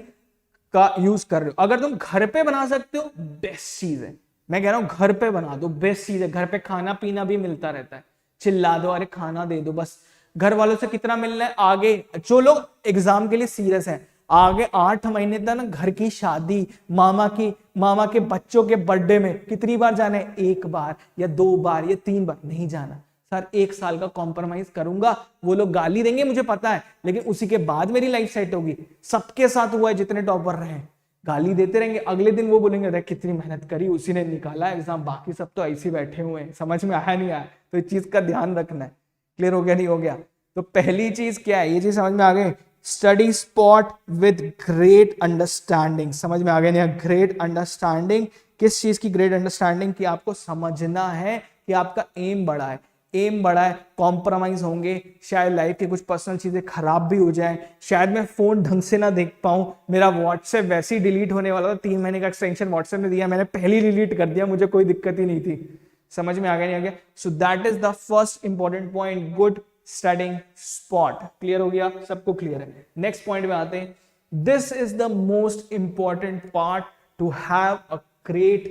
का यूज कर रहे हो, अगर तुम घर पे बना सकते हो, बेस्ट चीज है। मैं कह रहा हूं घर पे बना दो, बेस्ट चीज है। घर पे खाना पीना भी मिलता रहता है, चिल्ला दो, अरे खाना दे दो बस। घर वालों से कितना मिलना है आगे, जो लोग एग्जाम के लिए सीरियस हैं, आगे 8 महीने तक ना घर की शादी, मामा के बच्चों के बर्थडे में कितनी बार जाना है? 1 बार या 2 बार या 3 बार, नहीं जाना सर। 1 साल का कॉम्प्रोमाइज करूंगा, वो लोग गाली देंगे मुझे पता है, लेकिन उसी के बाद मेरी लाइफ सेट होगी। सबके साथ हुआ है, जितने टॉपर रहे, गाली देते रहेंगे, अगले दिन वो बोलेंगे अरे कितनी मेहनत करी, उसी ने निकाला एग्जाम, बाकी सब तो ऐसे बैठे हुए हैं, समझ में आया नहीं आया? तो इस चीज का ध्यान रखना है। क्लियर हो गया नहीं हो गया? तो पहली चीज क्या है, ये चीज समझ में आ गई? Study spot with great understanding. समझ में आ गया नहीं? ग्रेट अंडरस्टैंडिंग, किस चीज की ग्रेट अंडरस्टैंडिंग? कि आपको समझना है कि आपका एम बड़ा है, एम बड़ा है, कॉम्प्रोमाइज होंगे, शायद लाइफ की कुछ पर्सनल चीजें खराब भी हो जाएं, शायद मैं फोन ढंग से ना देख पाऊं, मेरा व्हाट्सएप वैसे ही डिलीट होने वाला था, 3 महीने का एक्सटेंशन व्हाट्सएप में दिया मैंने, पहले डिलीट कर दिया, मुझे कोई दिक्कत ही नहीं थी। समझ में आ गया नहीं आ गया? So that is the first important point, good studying spot. Clear हो गया? सबको क्लियर है? नेक्स्ट पॉइंट में आते हैं। This is the most important part two have a great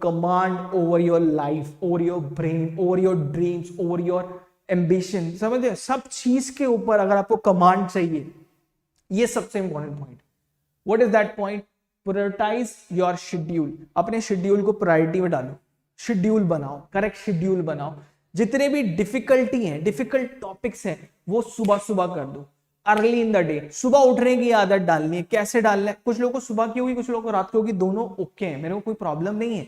command over your life, over your brain, over your dreams, over your ambition। समझे? सब चीज के ऊपर अगर आपको कमांड चाहिए, ये सबसे important point. What is that point? Prioritise your schedule. अपने शेड्यूल को प्रायोरिटी में डालो, शेड्यूल बनाओ, करेक्ट शेड्यूल बनाओ। जितने भी डिफिकल्टी हैं, डिफिकल्ट टॉपिक्स हैं, वो सुबह सुबह कर दो, अर्ली इन द डे। सुबह उठने की आदत डालनी है। कैसे डालना है? कुछ लोगों को सुबह की होगी, कुछ लोगों को रात की होगी, दोनों ओके है, मेरे को कोई प्रॉब्लम नहीं है,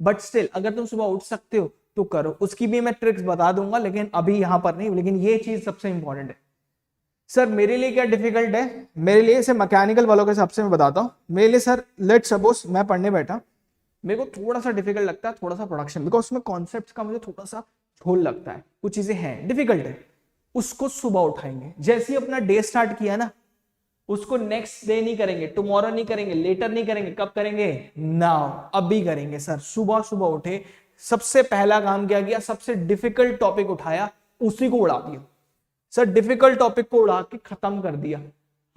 बट स्टिल अगर तुम सुबह उठ सकते हो तो करो। उसकी भी मैं ट्रिक्स बता दूंगा, लेकिन अभी यहां पर नहीं। लेकिन ये चीज सबसे इंपॉर्टेंट है। सर मेरे लिए क्या डिफिकल्ट है? मेरे लिए से मैकेनिकल वालों के हिसाब से मैं बताता हूँ। मेरे लिए सर, लेट सपोज मैं पढ़ने बैठा, मेरे को थोड़ा सा डिफिकल्ट लगता है, थोड़ा सा प्रोडक्शन, बिकॉज उसमें कॉन्सेप्ट का मुझे थोड़ा सा झोल लगता है, कुछ चीजें हैं डिफिकल्ट है। उसको सुबह उठाएंगे, जैसे ही अपना डे स्टार्ट किया ना, उसको नेक्स्ट डे नहीं करेंगे, टुमारो नहीं करेंगे, लेटर नहीं करेंगे, कब करेंगे? नाउ, अभी करेंगे सर। सुबह सुबह उठे, सबसे पहला काम क्या किया? सबसे डिफिकल्ट टॉपिक उठाया, उसी को उड़ा दिया सर। डिफिकल्ट टॉपिक को उड़ा के खत्म कर दिया।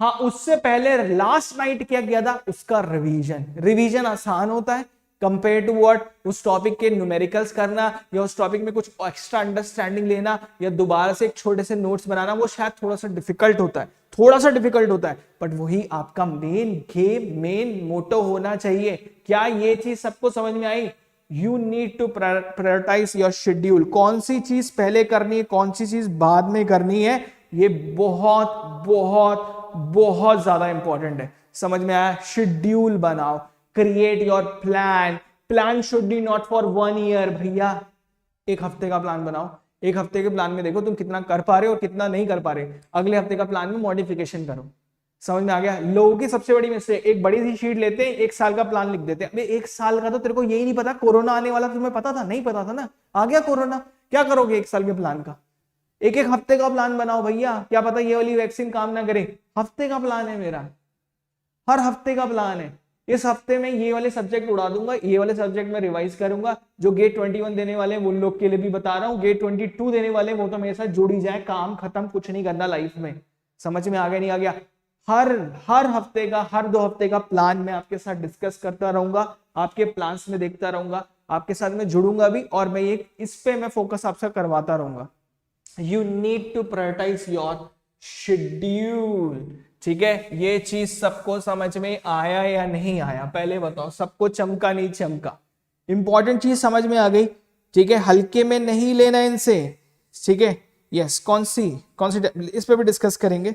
हाँ, उससे पहले लास्ट नाइट क्या किया था? उसका रिवीजन। रिवीजन आसान होता है कंपेयर टू व्हाट? उस टॉपिक के न्यूमेरिकल्स करना, या उस टॉपिक में कुछ एक्स्ट्रा अंडरस्टैंडिंग लेना, या दोबारा से एक छोटे से नोट्स बनाना, वो शायद थोड़ा सा डिफिकल्ट होता है, थोड़ा सा डिफिकल्ट होता है, बट वही आपका मेन गेम, मेन मोटो होना चाहिए। क्या ये चीज सबको समझ में आई? You need to prioritise your schedule. कौन सी चीज पहले करनी है, कौन सी चीज बाद में करनी है, ये बहुत बहुत बहुत ज्यादा इंपॉर्टेंट है। समझ में आया? शेड्यूल बनाओ, create your plan. Plan should be not for 1 year भैया, 1 हफ्ते का प्लान बनाओ। 1 हफ्ते के प्लान में देखो तुम कितना कर पा रहे हो और कितना नहीं कर पा रहे। अगले हफ्ते का प्लान में मॉडिफिकेशन करो। समझ में आ गया? लोगों की सबसे बड़ी मिस्टेक, एक बड़ी सी शीट लेते हैं, 1 साल का प्लान लिख देते हैं। अबे 1 साल का तो तेरे को यही नहीं पता कोरोना आने वाला, तुम्हें पता था? नहीं पता था ना, आ गया कोरोना, क्या करोगे 1 साल के प्लान का? 1-1 हफ्ते का प्लान बनाओ भैया, क्या पता ये वाली वैक्सीन काम ना करे। हफ्ते का प्लान है मेरा, हर हफ्ते का प्लान है। इस हफ्ते में ये वाले सब्जेक्ट उड़ा दूंगा, ये वाले सब्जेक्ट में रिवाइज करूंगा। जो गेट 21 देने वाले हैं वो लोग के लिए भी बता रहा हूँ, गेट 22 देने वाले वो तो मेरे साथ जुड़ी जाए, काम खत्म, कुछ नहीं करना लाइफ में। समझ में आ गया नहीं आ गया? हर हफ्ते का, हर 2 हफ्ते का प्लान मैं आपके साथ डिस्कस करता रहूंगा, आपके प्लान्स में देखता रहूंगा, आपके साथ में जुड़ूंगा भी, और मैं ये इस पे मैं फोकस आपसे करवाता रहूंगा। You need to prioritise your schedule. ठीक है, ये चीज सबको समझ में आया या नहीं आया? पहले बताओ, सबको चमका नहीं चमका? इंपॉर्टेंट चीज समझ में आ गई? ठीक है, हल्के में नहीं लेना इनसे। ठीक है, यस। कौन सी इस पे भी डिस्कस करेंगे,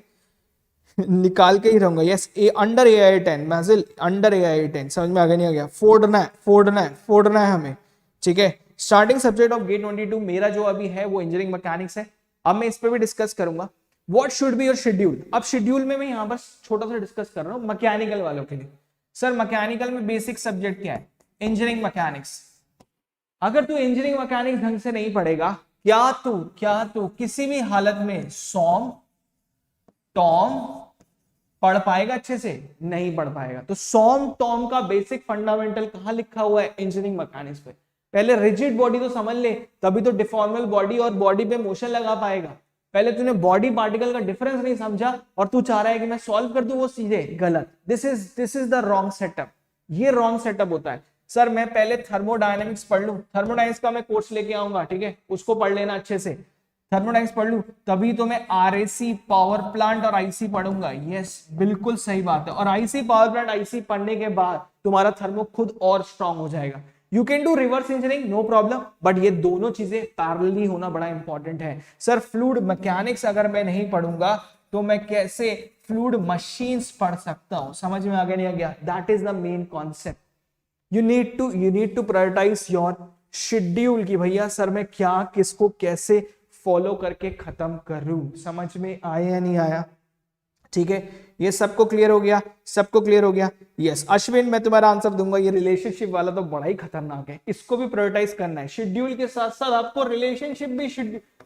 निकाल के ही रहूंगा। यस, अंडर AI10 मैजिल, अंडर AI10। समझ में आ गया नहीं आ गया? फोड़ना है हमें। ठीक है, स्टार्टिंग सब्जेक्ट ऑफ गेट 22 मेरा जो अभी है वो इंजीनियरिंग मैकेनिक्स है। अब मैं इस पे भी डिस्कस करूंगा what should be your schedule. अब शेड्यूल में मैं यहां पर छोटा सा डिस्कस कर रहा हूं मैकेनिकल वालों के लिए। सर मैकेनिकल में बेसिक सब्जेक्ट क्या है? Engineering mechanics. अगर तू इंजीनियरिंग मैकेनिक्स ढंग से नहीं पढ़ेगा, क्या तू किसी भी हालत में सॉम टॉम पढ़ पाएगा? अच्छे से नहीं पढ़ पाएगा। तो सॉम टॉम का बेसिक फंडामेंटल कहां लिखा हुआ है? इंजीनियरिंग मैकेनिक्स पे। पहले रिजिड बॉडी तो समझ ले, तभी तो डिफॉर्मल बॉडी और बॉडी पे मोशन लगा पाएगा। पहले तूने बॉडी पार्टिकल का डिफरेंस नहीं समझा और तू चाह रहा है कि मैं सॉल्व कर दूं, वो सीधे गलत। This is the wrong setup. ये रॉन्ग सेटअप होता है। सर मैं पहले थर्मोडायनेमिक्स पढ़ लूं, थर्मोडायनेमिक्स का मैं कोर्स लेके आऊंगा, ठीक है, उसको पढ़ लेना अच्छे से। थर्मोडायनेमिक्स पढ़ लूं तभी तो मैं आरएसी पावर प्लांट और आईसी पढ़ूंगा। यस बिल्कुल सही बात है। और आईसी पावर प्लांट आईसी पढ़ने के बाद तुम्हारा थर्मो खुद और स्ट्रांग हो जाएगा। You can do reverse engineering no problem, but ये दोनों चीजें पैरेलली होना बड़ा इंपॉर्टेंट है। सर फ्लूइड मैकेनिक्स अगर मैं नहीं पढ़ूंगा तो मैं कैसे फ्लूइड मशीन्स पढ़ सकता हूं? समझ में आ गया नहीं आ गया? That is the main concept. You need to prioritise your schedule की भैया सर मैं क्या किसको कैसे फॉलो करके खत्म करूं। समझ में आया या नहीं आया? ठीक है, ये सबको क्लियर हो गया? सबको क्लियर हो गया? यस अश्विन मैं तुम्हारा आंसर दूंगा। ये रिलेशनशिप वाला तो बड़ा ही खतरनाक है, इसको भी प्रायोरिटाइज करना है। शेड्यूल के साथ साथ आपको रिलेशनशिप भी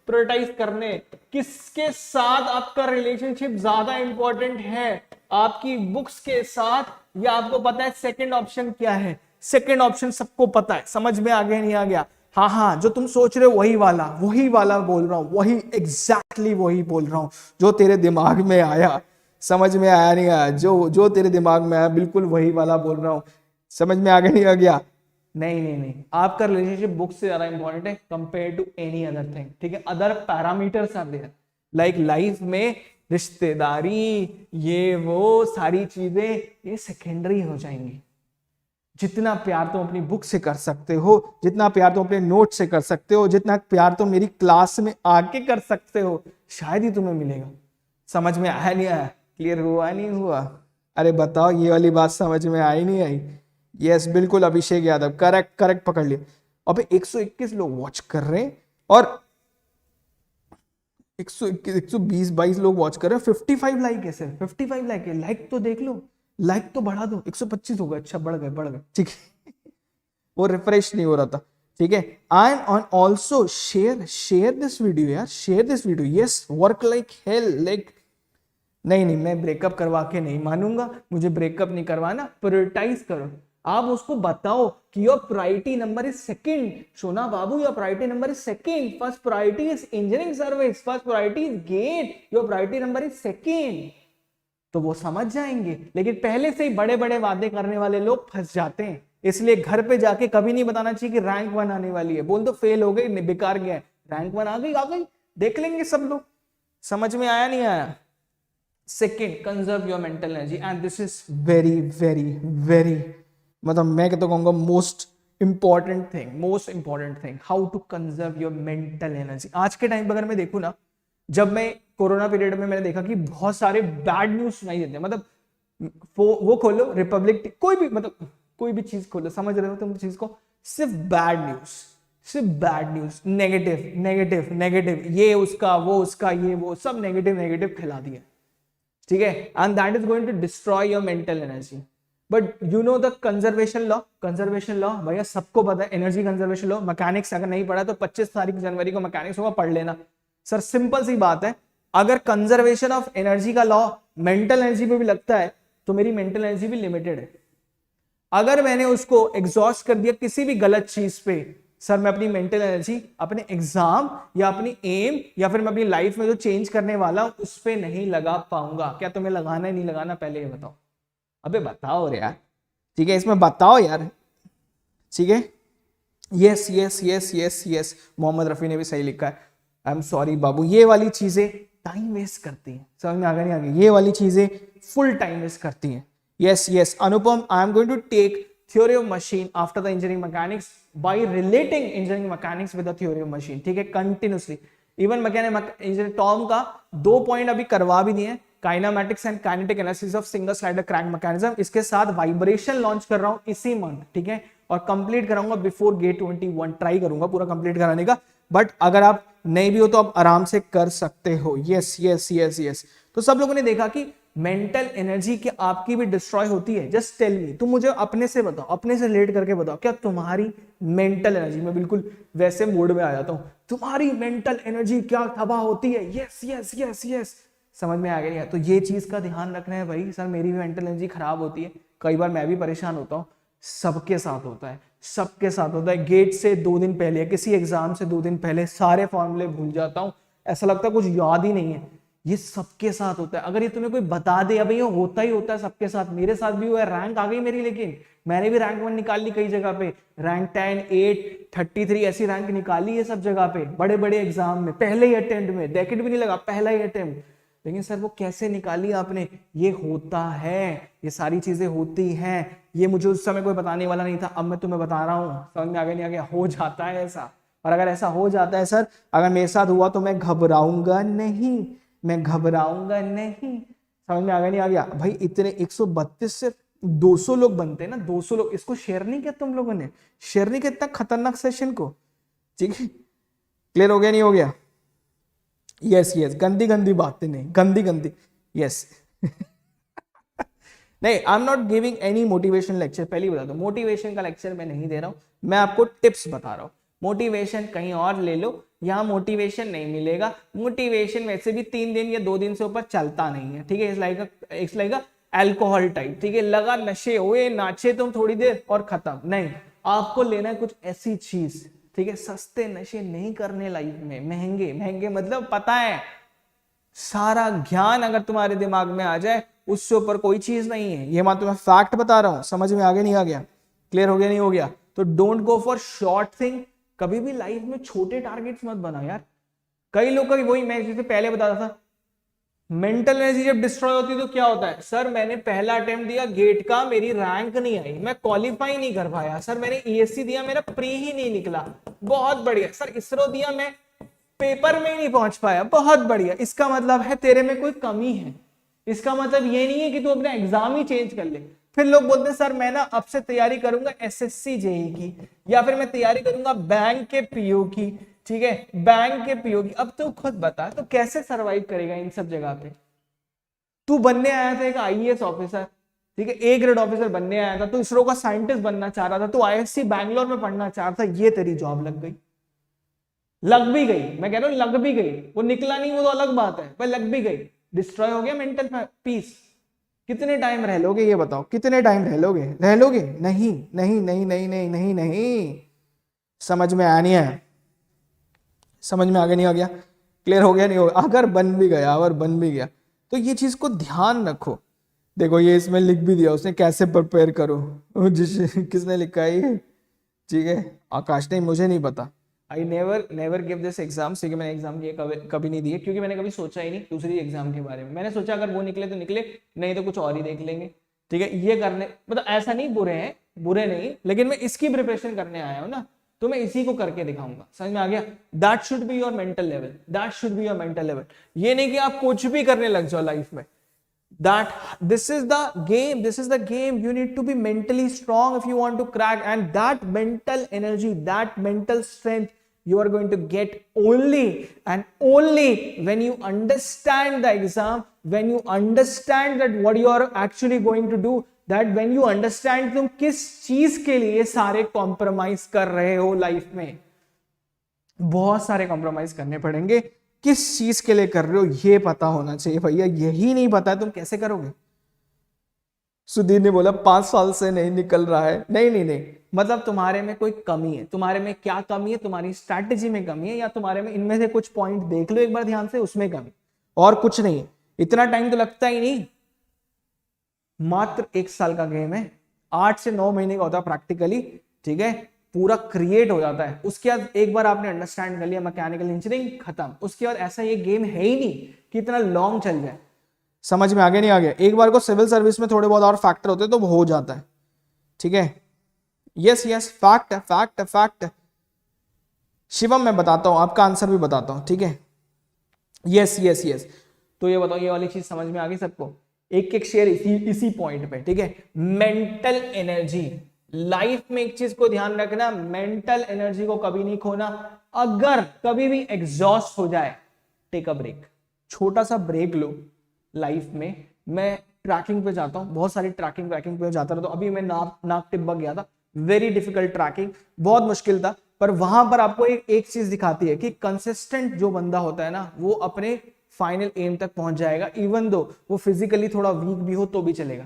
प्रायोरिटाइज करने। किसके साथ आपका रिलेशनशिप ज्यादा इंपॉर्टेंट है, आपकी बुक्स के साथ या आपको पता है सेकंड ऑप्शन क्या है? सेकंड ऑप्शन सबको पता है। समझ में आ गया नहीं आ गया? हाँ जो तुम सोच रहे हो वही वाला बोल रहा हूं, वही एग्जैक्टली वही बोल रहा हूं जो तेरे दिमाग में आया। समझ में आया नहीं आया? जो तेरे दिमाग में आया बिल्कुल वही वाला बोल रहा हूं। समझ में आ गया नहीं आ गया? नहीं, आपका रिलेशनशिप बुक से ज्यादा इंपॉर्टेंट है compare to any other thing. ठीक है, other parameters are there like life में रिश्तेदारी ये वो सारी चीजें ये सेकेंडरी हो जाएंगी। जितना प्यार तुम अपनी बुक से कर सकते हो, जितना प्यार तुम अपने नोट से कर सकते हो, जितना प्यार तुम मेरी क्लास में आके कर सकते हो, शायद ही तुम्हें मिलेगा। समझ में आया नहीं आया? क्लियर हुआ नहीं हुआ? अरे बताओ ये वाली बात समझ में आई नहीं आई? यस बिल्कुल अभिषेक यादव करेक्ट पकड़ लिया। अबे 121 लोग वॉच कर रहे हैं और 120-122 लोग वॉच कर रहे हैं। 55 लाइक है सर, 55 लाइक है। लाइक तो देख लो, लाइक तो बढ़ा दो। 125 हो गए, अच्छा बढ़ गए ठीक है। वो रिफ्रेश नहीं हो रहा था, ठीक है। And on also share this video यार, share this video. Yes work like hell like नहीं मैं ब्रेकअप करवा के नहीं मानूंगा, मुझे ब्रेकअप नहीं करवाना। प्रायोरिटाइज करो, आप उसको बताओ कि your priority number is second. सोना बाबू your priority number is second, first priority is engineering service, first priority is GATE, your priority number is second. तो वो समझ जाएंगे। लेकिन पहले से ही बड़े बड़े वादे करने वाले लोग फंस जाते हैं। इसलिए घर पे जाके कभी नहीं बताना चाहिए कि रैंक 1 आने वाली है। बोल दो फेल हो गई, बेकार गया, रैंक 1 आ गई, देख लेंगे सब लोग। समझ में आया नहीं आया? Second, conserve your mental energy and this is very very very मतलब मैं तो कहूंगा most important thing, how to conserve your mental energy. आज के टाइम पर अगर मैं देखूं ना, जब मैं कोरोना पीरियड में मैंने देखा कि बहुत सारे बैड न्यूज सुनाई देते हैं। मतलब वो खोलो रिपब्लिक, कोई भी चीज खोलो, समझ रहे हो तुम चीज को, सिर्फ बैड न्यूज, नेगेटिव, ये उसका वो उसका ये वो सब नेगेटिव खिला दिया, ठीक है। And that is going to destroy your mental energy. But you know the conservation law भैया सबको पता है। एनर्जी कंजर्वेशन लॉ, मैकेनिक्स अगर नहीं पढ़ा तो 25 तारीख जनवरी को मैकेनिक्स होगा, पढ़ लेना। सर सिंपल सी बात है, अगर कंजर्वेशन ऑफ एनर्जी का लॉ मेंटल एनर्जी पे भी लगता है तो मेरी मेंटल एनर्जी भी लिमिटेड है। अगर मैंने उसको एग्जॉस्ट कर दिया किसी भी गलत चीज पे, सर मैं अपनी मेंटल एनर्जी अपने एग्जाम या अपनी एम या फिर मैं अपनी लाइफ में जो चेंज करने वाला हूं उस पे नहीं लगा पाऊंगा। क्या तुम्हें लगाना है नहीं लगाना, पहले ये बताओ। अबे बताओ रे यार, ठीक है, इसमें बताओ यार, ठीक है। यस मोहम्मद रफी ने भी सही लिखा है। आई एम सॉरी बाबू, ये वाली चीजें टाइम वेस्ट करती हैं। समझ में आ गया नहीं आ गया? ये वाली चीजें फुल टाइम वेस्ट करती हैं। Yes Anupam, I am going to take theory of machine after the engineering mechanics by relating engineering mechanics with the theory of machine, ठीक है, कंटिन्यूसली। इवन इंजीनियर टॉम का 2 पॉइंट अभी करवा भी दिए, kinematics and kinetic analysis of single slider crank mechanism. इसके साथ vibration launch कर रहा हूं इसी मंथ, ठीक है। और कंप्लीट कराऊंगा बिफोर गेट 21, ट्राई करूंगा पूरा कंप्लीट कराने का। बट अगर आप नहीं भी हो तो आप आराम से कर सकते हो। Yes yes yes yes. तो सब लोगों ने देखा कि मेंटल एनर्जी की आपकी भी डिस्ट्रॉय होती है। जस्ट टेल मी, तुम मुझे अपने से बताओ, अपने से रिलेट करके बताओ, क्या तुम्हारी मेंटल एनर्जी, मैं बिल्कुल वैसे मूड में आ जाता हूं, तुम्हारी मेंटल एनर्जी क्या तबाह होती है? Yes yes yes yes. समझ में आ गया? तो ये चीज का ध्यान रखना है भाई। सर मेरी भी मेंटल एनर्जी खराब होती है, कई बार मैं भी परेशान होता हूँ। सबके साथ होता है, सबके साथ होता है। गेट से 2 दिन पहले, किसी एग्जाम से 2 दिन पहले सारे फॉर्मूले भूल जाता हूँ, ऐसा लगता है कुछ याद ही नहीं है। ये सबके साथ होता है। अगर ये तुम्हें कोई बता दे, अब ये होता ही होता है सबके साथ, मेरे साथ भी हुआ है। रैंक आ गई मेरी, लेकिन मैंने भी रैंक 1 निकाल ली कई जगह पे, रैंक 10, 8, 33 ऐसी रैंक निकाली है सब जगह पे, बड़े बड़े एग्जाम में, पहले ही अटेम्प्ट में, डेकेड भी नहीं लगा, पहला ही अटेम्प्ट। लेकिन सर वो कैसे निकाली आपने? ये होता है, ये सारी चीजें होती हैं। ये मुझे उस समय कोई बताने वाला नहीं था, अब मैं तुम्हें बता रहा हूं। समझ में आ गया नहीं आ गया? हो जाता है ऐसा। और अगर ऐसा हो जाता है सर, अगर मेरे साथ हुआ तो मैं घबराऊंगा नहीं, मैं घबराऊंगा नहीं। समझ में आ गया नहीं आ गया? भाई इतने 132 से 200 लोग बनते हैं ना, 200 लोग। इसको शेयर नहीं किया तुम लोगों ने? शेयर नहीं किया इतना खतरनाक सेशन को? ठीक है, क्लियर हो गया नहीं हो गया? Yes yes. गंदी गंदी बातें नहीं, गंदी गंदी। यस नहीं, I am not giving any motivation lecture. पहले बता दो, मोटिवेशन का लेक्चर मैं नहीं दे रहा हूं, मैं आपको टिप्स बता रहा हूं। मोटिवेशन कहीं और ले लो, यहां मोटिवेशन नहीं मिलेगा। मोटिवेशन वैसे भी 3 दिन या 2 दिन से ऊपर चलता नहीं है, ठीक है? It's like a alcohol type, ठीक है? लगा नशे हुए, नाचे तुम थोड़ी देर और खत्म। नहीं, आपको लेना है कुछ ऐसी चीज, ठीक है? सस्ते नशे नहीं करने लाइफ में, महंगे महंगे, मतलब पता है सारा ज्ञान अगर तुम्हारे दिमाग में आ जाए, उससे ऊपर कोई चीज नहीं है। ये मैं तुम्हें फैक्ट बता रहा हूं। समझ में आ गया नहीं आ गया? क्लियर हो गया नहीं हो गया? तो don't go for short thing. कभी भी लाइफ में छोटे टारगेट्स मत बनाओ यार। कई लोग का वही, मैं जैसे पहले बताता था, मेंटल एनर्जी जब डिस्ट्रॉय होती है तो क्या होता है? सर मैंने पहला अटेम्प्ट दिया गेट का, मेरी रैंक नहीं आई, मैं क्वालिफाई नहीं कर पाया। सर मैंने ईएससी दिया, मेरा प्री ही नहीं निकला, बहुत बढ़िया। सर इसरो दिया, मैं पेपर में ही नहीं पहुंच पाया, बहुत बढ़िया। इसका मतलब है तेरे में कोई कमी है। इसका मतलब ये नहीं है कि तू अपना एग्जाम ही चेंज कर ले। फिर लोग बोलते हैं सर मैं ना अब से तैयारी करूंगा एसएससी जेई की, या फिर मैं तैयारी करूंगा बैंक के पीओ की, ठीक है? बैंक के पीओ की। अब तू खुद बता, तो कैसे सरवाइव करेगा इन सब जगह पे? तू बनने आया था एक आईएएस ऑफिसर, ठीक है? ए ग्रेड ऑफिसर बनने आया था, तो इसरो का साइंटिस्ट बनना चाह रहा था, तो आईएससी बैंगलोर में पढ़ना चाह रहा था, ये तेरी जॉब लग गई। लग भी गई, मैं कह रहा हूं लग भी गई, वो निकला नहीं वो तो अलग बात है, पर लग भी गई। डिस्ट्रॉय हो गया मेंटल पीस। कितने टाइम रह लोगे ये बताओ? कितने टाइम रह लोगे? रह लोगे? नहीं नहीं नहीं नहीं नहीं नहीं नहीं। समझ में आया नहीं है? समझ में आ गया नहीं आ गया? क्लियर हो गया नहीं हो गया? अगर बन भी गया, और बन भी गया, तो ये चीज को ध्यान रखो। देखो ये इसमें लिख भी दिया उसने, कैसे प्रिपेयर करो। जिस किसने लिखा है ये? ठीक है, आकाश ने, मुझे नहीं पता। I never never give this exam, क्योंकि मैंने एग्जाम दिए कभी नहीं दिए, क्योंकि मैंने कभी सोचा ही नहीं दूसरी एग्जाम के बारे में। मैंने सोचा अगर वो निकले तो निकले, नहीं तो कुछ और ही देख लेंगे, ठीक है? ये करने मतलब ऐसा नहीं, बुरे हैं, बुरे नहीं, लेकिन मैं इसकी प्रिपरेशन करने आया हूं ना, तो मैं इसी को करके दिखाऊंगा। समझ में आ गया? That should be your mental level, that should be your mental level. ये नहीं कि आप कुछ भी करने लग जाओ लाइफ में। That this is the game, this is the game. You need to be mentally strong if you want to crack, and that mental energy, that mental strength you are going to get only and only when you understand the exam, when you understand that what you are actually going to do, that when you understand तुम किस चीज के लिए सारे compromise कर रहे हो life में। बहुत सारे कॉम्प्रोमाइज करने पड़ेंगे, किस चीज के लिए कर रहे हो ये पता होना चाहिए भैया। यही नहीं पता है तुम कैसे करोगे? सुधीर ने बोला 5 साल से नहीं निकल रहा है। नहीं नहीं नहीं, मतलब तुम्हारे में कोई कमी है। तुम्हारे में क्या कमी है? तुम्हारी स्ट्रैटेजी में कमी है, या तुम्हारे में इनमें से कुछ पॉइंट देख लो एक बार ध्यान से, उसमें कमी, और कुछ नहीं। इतना टाइम तो लगता ही नहीं, मात्र 1 साल का गेम है, 8 से 9 महीने का होता है प्रैक्टिकली, ठीक है? पूरा क्रिएट हो जाता है। उसके बाद एक बार आपने अंडरस्टैंड कर लिया मैकेनिकल इंजीनियरिंग, खत्म। उसके बाद ऐसा ये गेम है ही नहीं कि इतना लॉन्ग चल जाए। समझ में आगे नहीं आ गया? एक बार को सिविल सर्विस में थोड़े बहुत और फैक्टर होते तो हो जाता है, ठीक है? यस यस, फैक्ट है, फैक्ट है, फैक्ट है। शिवम मैं बताता हूं, आपका आंसर भी बताता हूं, ठीक है? Yes yes yes. तो ये बताओ, ये वाली चीज समझ में आ गई सबको? एक एक शेयर इसी पॉइंट पे, ठीक है? मेंटल एनर्जी, लाइफ में एक चीज को ध्यान रखना, मेंटल एनर्जी को कभी नहीं खोना। अगर कभी भी एग्जॉस्ट हो जाए, टेक अ ब्रेक, छोटा सा ब्रेक लो लाइफ में। मैं ट्रैकिंग पे जाता हूँ, बहुत सारी ट्रैकिंग वैकिंग पे जाता रहता हूँ। अभी मैं नाग टिब्बा गया था, वेरी डिफिकल्ट ट्रैकिंग, बहुत मुश्किल था। पर वहां पर आपको एक चीज दिखाती है कि कंसिस्टेंट जो बंदा होता है ना, वो अपने फाइनल एम तक पहुंच जाएगा, इवन दो वो फिजिकली थोड़ा वीक भी हो तो भी चलेगा।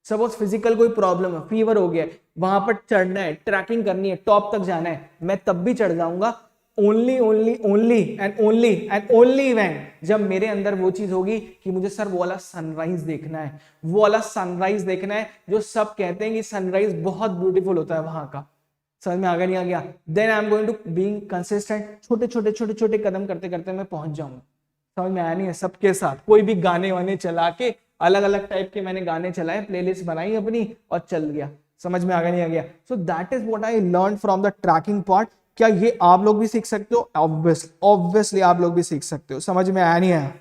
सपोज फिजिकल कोई प्रॉब्लम है, फीवर हो गया, वहां पर चढ़ना है, ट्रैकिंग करनी है, टॉप तक जाना है, मैं तब भी चढ़ जाऊंगा, only only only and only when जब मेरे अंदर वो चीज होगी कि मुझे सर वो वाला सनराइज देखना है, वो वाला सनराइज देखना है जो सब कहते हैं कि सनराइज बहुत ब्यूटीफुल होता है वहां का। समझ में आ गया नहीं आ गया? Then I am going to being consistent, छोटे छोटे छोटे छोटे कदम करते करते मैं पहुंच जाऊंगा। समझ में आया नहीं है? सबके साथ कोई भी गाने वाने चला के, अलग अलग टाइप के मैंने गाने चलाए, प्लेलिस्ट बनाई अपनी और चल गया। समझ में आ गया नहीं आ गया? So that is what I learn from the tracking part. क्या ये आप लोग भी सीख सकते हो? ऑब्वियसली आप लोग भी सीख सकते हो। समझ में आया नहीं आया?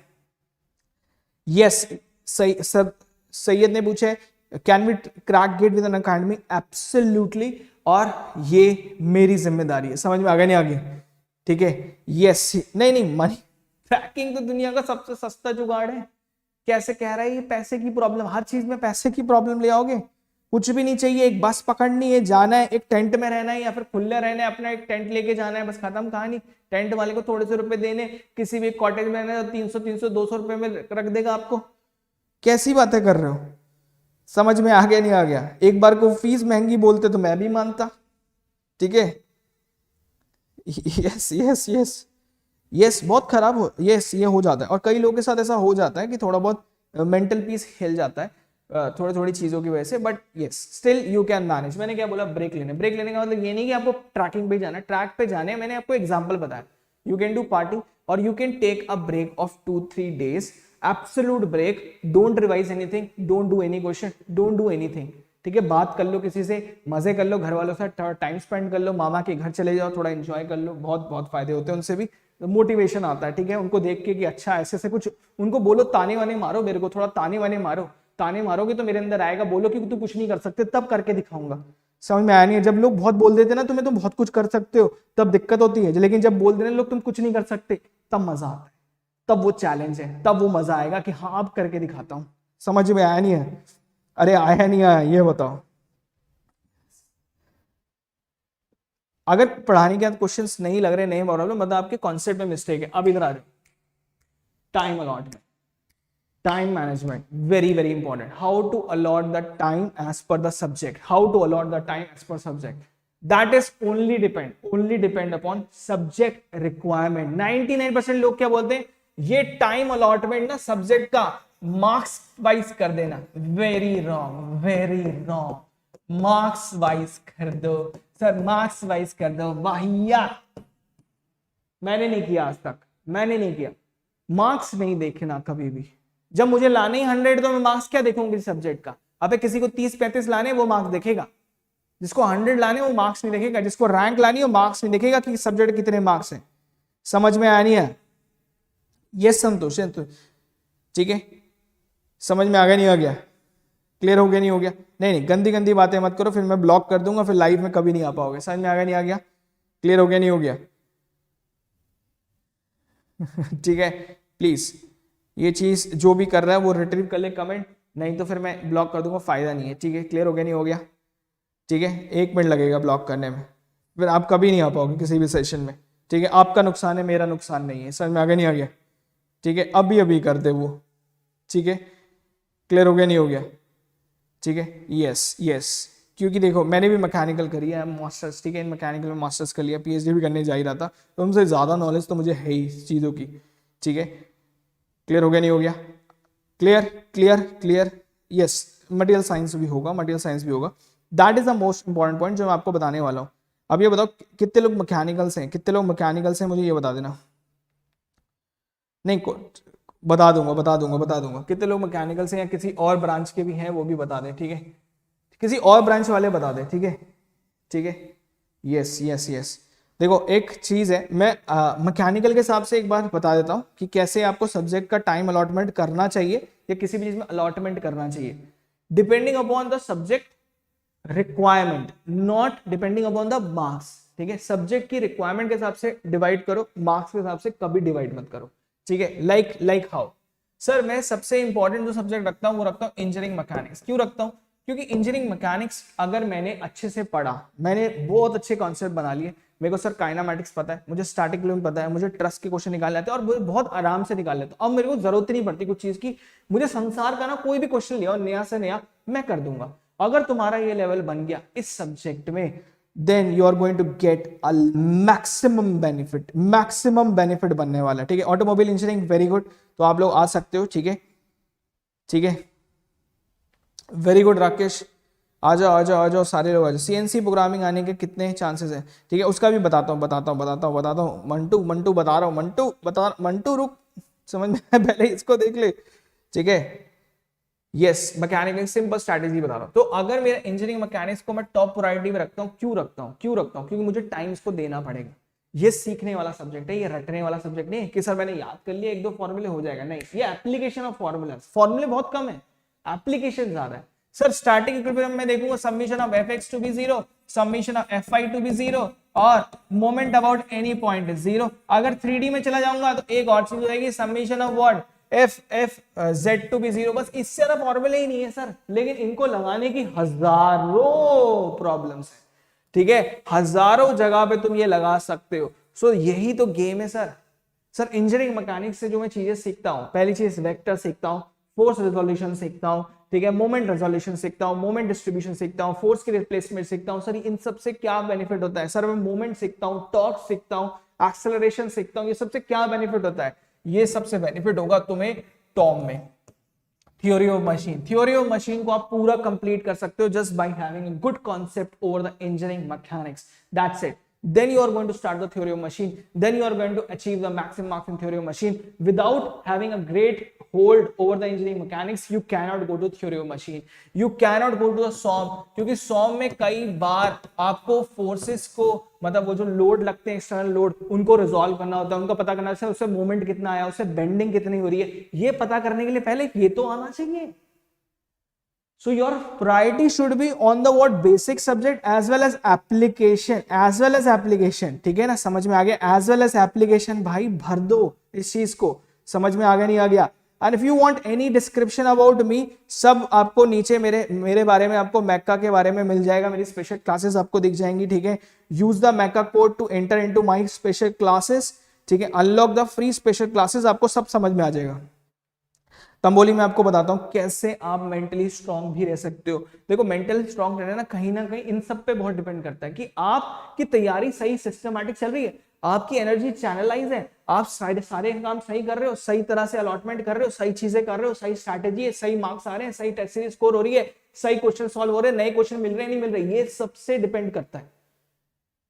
यस, सही सब। सैयद ने पूछे can we crack GATE with an academy? Absolutely, और ये मेरी जिम्मेदारी है। समझ में आ गया नहीं आ गया? ठीक है, यस। नहीं नहीं, मनी क्रैकिंग तो दुनिया का सबसे सस्ता जुगाड़ है। कैसे कह रहा है ये पैसे की प्रॉब्लम? हर चीज में पैसे की प्रॉब्लम ले आओगे? कुछ भी नहीं चाहिए, एक बस पकड़नी है, जाना है, एक टेंट में रहना है या फिर खुले रहना है, अपना एक टेंट लेके जाना है, बस खत्म कहानी। टेंट वाले को थोड़े से रुपए देने, किसी भी कॉटेज में रहना है तो 300 200 रुपए में रख देगा आपको। कैसी बातें कर रहे हो? समझ में आ गया नहीं आ गया? एक बार को फीस महंगी बोलते तो मैं भी मानता। ठीक है, यस यस यस यस, बहुत खराब हो, यस ये हो जाता है। और कई लोगों के साथ ऐसा हो जाता है कि थोड़ा बहुत मेंटल पीस हिल जाता है थोड़ी थोड़ी चीजों की वजह से, but yes still you can manage. मैंने क्या बोला? ब्रेक लेने। ब्रेक लेने का मतलब ये नहीं कि आपको ट्रैकिंग पे जाना है, ट्रैक पे जाने, मैंने आपको एग्जांपल बताया। यू कैन डू पार्टी और you can take a break of 2-3 days, absolute break. Don't revise anything, don't do any question, don't do anything. ठीक है, बात कर लो किसी से, मजे कर लो, घर वालों से टाइम स्पेंड कर लो, मामा के घर चले जाओ, थोड़ा एंजॉय कर लो, बहुत बहुत फायदे होते हैं उनसे भी, मोटिवेशन आता है। ठीक है, उनको देख के कि अच्छा ऐसे ऐसे कुछ, उनको बोलो ताने वाने मारो, मेरे को थोड़ा ताने वाने मारो, ताने मारोगे तो मेरे अंदर आएगा। बोलो कि तू कुछ नहीं कर सकते, तब करके दिखाऊंगा। समझ में आया नहीं है? जब लोग बहुत बोल देते ना तुम्हें तुम बहुत कुछ कर सकते हो, तब दिक्कत होती है। लेकिन जब बोल देने लोग तुम कुछ नहीं कर सकते, तब मजा आता है, तब वो चैलेंज है, तब वो मजा आएगा कि हाँ अब करके दिखाता हूं। समझ में आया नहीं है? अरे आया नहीं आया ये बताओ। अगर पढ़ाने के बाद क्वेश्चंस नहीं लग रहे, नहीं प्रॉब्लम, मतलब आपके कॉन्सेप्ट में मिस्टेक है, अब इधर आ जाओ। Time allotment, time management, very very important. How to allot the time as per the subject, how to allot the time as per subject, that is only depend upon subject requirement. 99% लोग क्या बोलते हैं, ये time allotment ना subject का marks wise कर देना। Very wrong, very wrong. Marks wise कर दो सर, मार्क्स वाइज कर दो, वाहियात। मैंने नहीं किया आज तक, मैंने नहीं किया। मार्क्स नहीं देखना कभी भी। जब मुझे लाने ही 100 तो मैं मार्क्स क्या देखूंगी सब्जेक्ट का? अबे किसी को 30-35 लाने वो मार्क्स देखेगा, जिसको 100 लाने वो मार्क्स नहीं देखेगा, जिसको रैंक लानी वो मार्क्स नहीं देखेगा कि सब्जेक्ट कितने मार्क्स हैं। समझ में आया नहीं है? ये संतोष है। ठीक है, समझ में आ गया नहीं आ गया? क्लियर हो गया नहीं हो गया? नहीं नहीं, गंदी गंदी बातें मत करो, फिर मैं ब्लॉक कर दूंगा, फिर लाइव में कभी नहीं आ पाओगे। समझ में आ गया नहीं आ गया? क्लियर हो गया नहीं हो गया? ठीक है, प्लीज ये चीज जो भी कर रहा है वो रिट्रीव कर ले कमेंट, नहीं तो फिर मैं ब्लॉक कर दूंगा, फायदा नहीं है। ठीक है, क्लियर हो गया नहीं हो गया? ठीक है, 1 मिनट लगेगा ब्लॉक करने में, फिर आप कभी नहीं आ पाओगे किसी भी सेशन में। ठीक है, आपका नुकसान है, मेरा नुकसान नहीं है। समझ में आ गया नहीं आ गया? ठीक है, अभी अभी कर दे वो। ठीक है, क्लियर हो गया नहीं हो गया? ठीक है, यस यस। क्योंकि देखो मैंने भी मैकेनिकल करी है मास्टर्स, ठीक है, इन मैकेनिकल में मास्टर्स कर लिया, पीएचडी भी करने जा ही रहा था, तो उनसे ज़्यादा नॉलेज तो मुझे है ही चीज़ों की। ठीक है, क्लियर हो गया नहीं हो गया? Clear clear clear, yes. Material science भी होगा, मटेरियल साइंस भी होगा। That is the most important point जो मैं आपको बताने वाला हूँ। अब ये बताओ कितने लोग मैकेनिकल हैं, कितने लोग मैकेनिकल हैं, मुझे ये बता देना। नहीं बता दूंगा कितने लोग मैकेनिकल से या किसी और ब्रांच के भी हैं वो भी बता दें। ठीक है, किसी और ब्रांच वाले बता दें। ठीक है, ठीक है, यस यस यस। देखो एक चीज है, मैं मैकेनिकल के हिसाब से एक बार बता देता हूं कि कैसे आपको सब्जेक्ट का टाइम अलॉटमेंट करना चाहिए या किसी भी चीज में अलॉटमेंट करना चाहिए। Depending upon the subject requirement, not depending upon the marks. ठीक है, सब्जेक्ट की रिक्वायरमेंट के हिसाब से डिवाइड करो, मार्क्स के हिसाब से कभी डिवाइड मत करो। ठीक है, लाइक हाउ सर, मैं सबसे इंपॉर्टेंट जो सब्जेक्ट रखता हूं वो रखता हूं इंजीनियरिंग मैकेनिक्स। क्यों रखता हूं? क्योंकि इंजीनियरिंग मैकेनिक्स अगर मैंने अच्छे से पढ़ा, मैंने बहुत अच्छे कॉन्सेप्ट बना लिए, मेरे को सर काइनामेटिक्स पता है, मुझे स्टैटिक फ्लूइड पता है, मुझे ट्रस्ट के क्वेश्चन निकाल लेते हैं और मुझे बहुत आराम से निकाल लेते हैं। अब मेरे को जरूरत ही नहीं पड़ती कुछ चीज की, मुझे संसार का ना कोई भी क्वेश्चन लिया और नया से नया मैं कर दूंगा। अगर तुम्हारा ये लेवल बन गया इस सब्जेक्ट में, then you are going to get a maximum benefit बनने वाला है। ठीक है, ऑटोमोबाइल इंजीनियरिंग वेरी गुड, तो आप लोग आ सकते हो। ठीक है, ठीक है, वेरी गुड राकेश, आ जाओ आ जाओ आ जाओ, सारे लोग आ जाओ। सीएनसी प्रोग्रामिंग आने के कितने चांसेस है? ठीक है, उसका भी बताता हूँ मंटू मंटू बता रहा हूँ, मंटू रुक, समझ में पहले इसको देख ले। ठीक है, यस, मैकेनिकल सिंपल स्ट्रैटेजी बता रहा हूँ। तो अगर मेरा इंजीनियरिंग मैकेनिक्स को मैं टॉप प्रायोरिटी में रखता हूँ, क्यों रखता हूँ? क्योंकि मुझे टाइम इसको देना पड़ेगा। ये सीखने वाला सब्जेक्ट है, ये रटने वाला सब्जेक्ट नहीं है कि सर मैंने याद कर लिया, एक दो फॉर्मूले हो जाएगा, नहीं, ये एप्लीकेशन ऑफ फॉर्मूले बहुत कम है, एप्लीकेशन ज्यादा है। सर स्टार्टिंग इक्विलिब्रियम में देखूंगा summation of fx to be 0, summation of fy to be 0 और मोमेंट अबाउट एनी पॉइंट 0। अगर 3D में चला जाऊंगा तो एक और चीज हो जाएगी, summation of what f z to be 0। बस इससे ज्यादा फॉर्मूले ही नहीं है सर, लेकिन इनको लगाने की हजारों प्रॉब्लम्स है। ठीक है, हजारों जगह पे तुम ये लगा सकते हो। सो यही तो गेम है सर। सर इंजीनियरिंग मैकेनिक्स से जो मैं चीजें सीखता हूँ, पहली चीज वेक्टर सीखता हूँ, फोर्स रिजोल्यूशन सीखता हूँ, ठीक है, मोमेंट रिजोल्यूशन सीखता हूँ, मोमेंट डिस्ट्रीब्यूशन सीखता हूँ, फोर्स की रिप्लेसमेंट सीखता हूँ। सर इन सब से क्या बेनिफिट होता है? सर मैं मोमेंट सीखता हूँ, टॉर्क सीखता हूँ, एक्सेलरेशन सीखता हूँ, ये सबसे क्या बेनिफिट होता है? ये सबसे बेनिफिट होगा तुम्हें टॉम में, थ्योरी ऑफ मशीन को आप पूरा कंप्लीट कर सकते हो just by having a good concept over the engineering mechanics, that's it. Then you are going to start the theory of machine, then you are going to achieve the maximum marks in theory of machine. Without having a great hold over the engineering mechanics, you cannot go to theory of machine, you cannot go to the SOM, क्योंकि SOM में कई बार आपको forces को, मतलब वो जो load लगते हैं एक्सटर्नल लोड, उनको रिजॉल्व करना होता है, उनको पता करना है उससे मोमेंट कितना आया, उससे बेंडिंग कितनी हो रही है। ये पता करने के लिए पहले ये तो आना चाहिए। So your priority should be on the what basic subject as well as application, ठीक है ना, समझ में आ गया? as well as application, भाई भर दो इस चीज को, समझ में आ गया नहीं आ गया? And if you want any description about me, सब आपको नीचे मेरे बारे में, आपको मैका के बारे में मिल जाएगा, मेरी स्पेशल क्लासेस आपको दिख जाएंगी। ठीक है, यूज द मैका code to enter into my special classes. ठीक है, unlock the free special classes, आपको सब समझ में आ जाएगा। तंबोली में आपको बताता हूं कैसे आप मेंटली स्ट्रांग भी रह सकते हो। देखो मेंटली स्ट्रांग रहना ना कहीं इन सब पे बहुत डिपेंड करता है कि आपकी तैयारी सही सिस्टमैटिक चल रही है, आपकी एनर्जी चैनलाइज है, आप सारे काम सही कर रहे हो, सही तरह से अलॉटमेंट कर रहे हो, सही चीजें कर रहे हो, सही स्ट्रैटेजी है, सही मार्क्स आ रहे हैं, सही टेस्ट सीरीज स्कोर हो रही है, सही क्वेश्चन सॉल्व हो रहे हैं, नए क्वेश्चन मिल रहे हैं नहीं मिल रहे, ये सबसे डिपेंड करता है।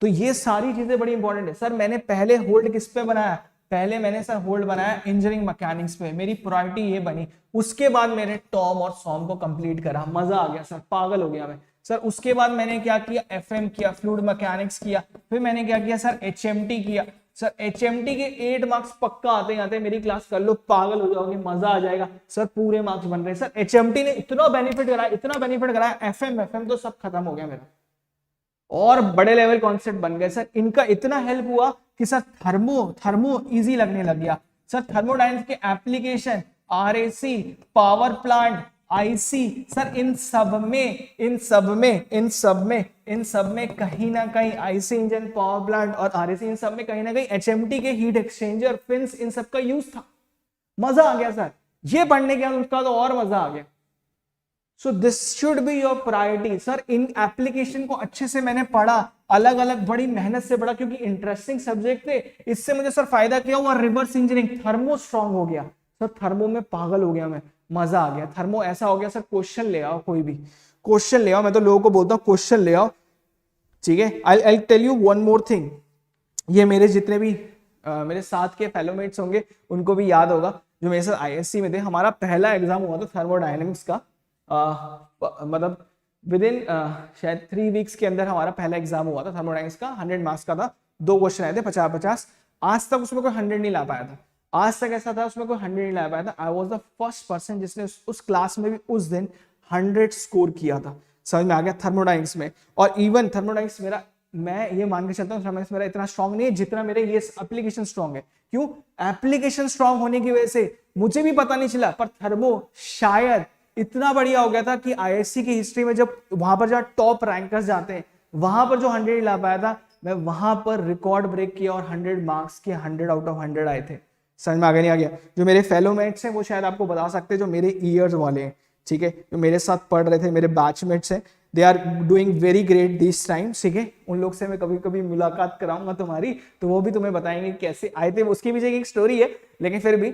तो ये सारी चीजें बड़ी इंपॉर्टेंट है। सर मैंने पहले होल्ड किस पे बनाया? पहले मैंने सर होल्ड बनाया इंजीनियरिंग मैकेनिक्स पे, मेरी प्रायोरिटी ये बनी। उसके बाद मैंने टॉम और सॉम को कंप्लीट करा, मजा आ गया सर, पागल हो गया मैं सर। उसके बाद मैंने क्या किया? एफएम किया, फ्लूइड मैकेनिक्स किया, फिर मैंने क्या किया सर? एचएमटी किया। सर एचएमटी के 8 मार्क्स पक्का आते हैं, मेरी क्लास कर लो, पागल हो जाओगे, मजा आ जाएगा सर, पूरे मार्क्स बन रहे हैं सर। एचएमटी ने इतना बेनिफिट कराया, एफएम तो सब खत्म हो गया मेरा, और बड़े लेवल कॉन्सेप्ट बन गए सर। इनका इतना हेल्प हुआ कि सर थर्मो इजी लगने लग गया सर। थर्मोडायनेमिक्स के application, RAC, power plant, IC, sir इन सब में कहीं ना कहीं आईसी इंजन, पावर प्लांट और आरएसी, इन सब में कहीं ना कहीं एचएमटी के हीट एक्सचेंजर, फिन्स, इन सब का यूज था। मजा आ गया सर, ये पढ़ने के बाद उसका तो और मजा आ गया। So this should be your priority sir. In application को अच्छे से मैंने पढ़ा, अलग अलग बड़ी मेहनत से पढ़ा, क्योंकि इंटरेस्टिंग सब्जेक्ट थे। इससे मुझे सर फायदा क्या हुआ? रिवर्स इंजीनियरिंग, थर्मो स्ट्रांग हो गया सर, थर्मो में पागल हो गया मैं, मजा आ गया। थर्मो ऐसा हो गया सर, क्वेश्चन ले आओ, कोई भी क्वेश्चन ले आओ, मैं तो लोगों को बोलता हूँ क्वेश्चन ले आओ। ठीक है, I tell you one more thing, ये मेरे जितने भी मेरे साथ के फेलोमेट्स होंगे उनको भी याद होगा, जो मेरे साथ आईएससी में थे। हमारा पहला एग्जाम हुआ था थर्मोडायनेमिक्स का, मतलब विद इन शायद 3 वीक्स के अंदर हमारा पहला एग्जाम हुआ था थर्मोडायनेमिक्स का। 100 मार्क्स का था, 2 क्वेश्चन आए थे 50-50। आज तक उसमें कोई 100 नहीं ला पाया था, आज तक ऐसा था उसमें कोई 100 नहीं ला पाया था। I was the first person जिसने उस क्लास में भी उस दिन 100 स्कोर किया था समझ में आ गया थर्मोडाइनमिक्स में। और इवन थर्मोडाइनमिक्स मेरा, मैं ये मान के चलता हूँ थर्मोडाइनमिक्स मेरा इतना स्ट्रांग नहीं है जितना मेरे ये एप्लीकेशन स्ट्रांग है। क्यों? एप्लीकेशन स्ट्रांग होने की वजह से मुझे भी पता नहीं चला, पर थर्मो शायद इतना बढ़िया हो गया था कि आईएससी की हिस्ट्री में जब वहां पर जहाँ टॉप रैंकर्स जाते हैं वहां पर जो 100 ला पाया था, मैं वहां पर रिकॉर्ड ब्रेक किया और 100 मार्क्स के 100 आउट ऑफ 100 आए थे। समझ में आगे नहीं आ गया? जो मेरे फेलो मेट्स हैं वो शायद आपको बता सकते हैं, जो मेरे ईयर्स वाले हैं, ठीक है, जो मेरे साथ पढ़ रहे थे, मेरे बैचमेट्स हैं, they are doing very great this time, ठीक है। उन लोग से मैं कभी कभी मुलाकात कराऊंगा तुम्हारी, तो वो भी तुम्हें बताएंगे कैसे आए थे। उसकी भी एक स्टोरी है, लेकिन फिर भी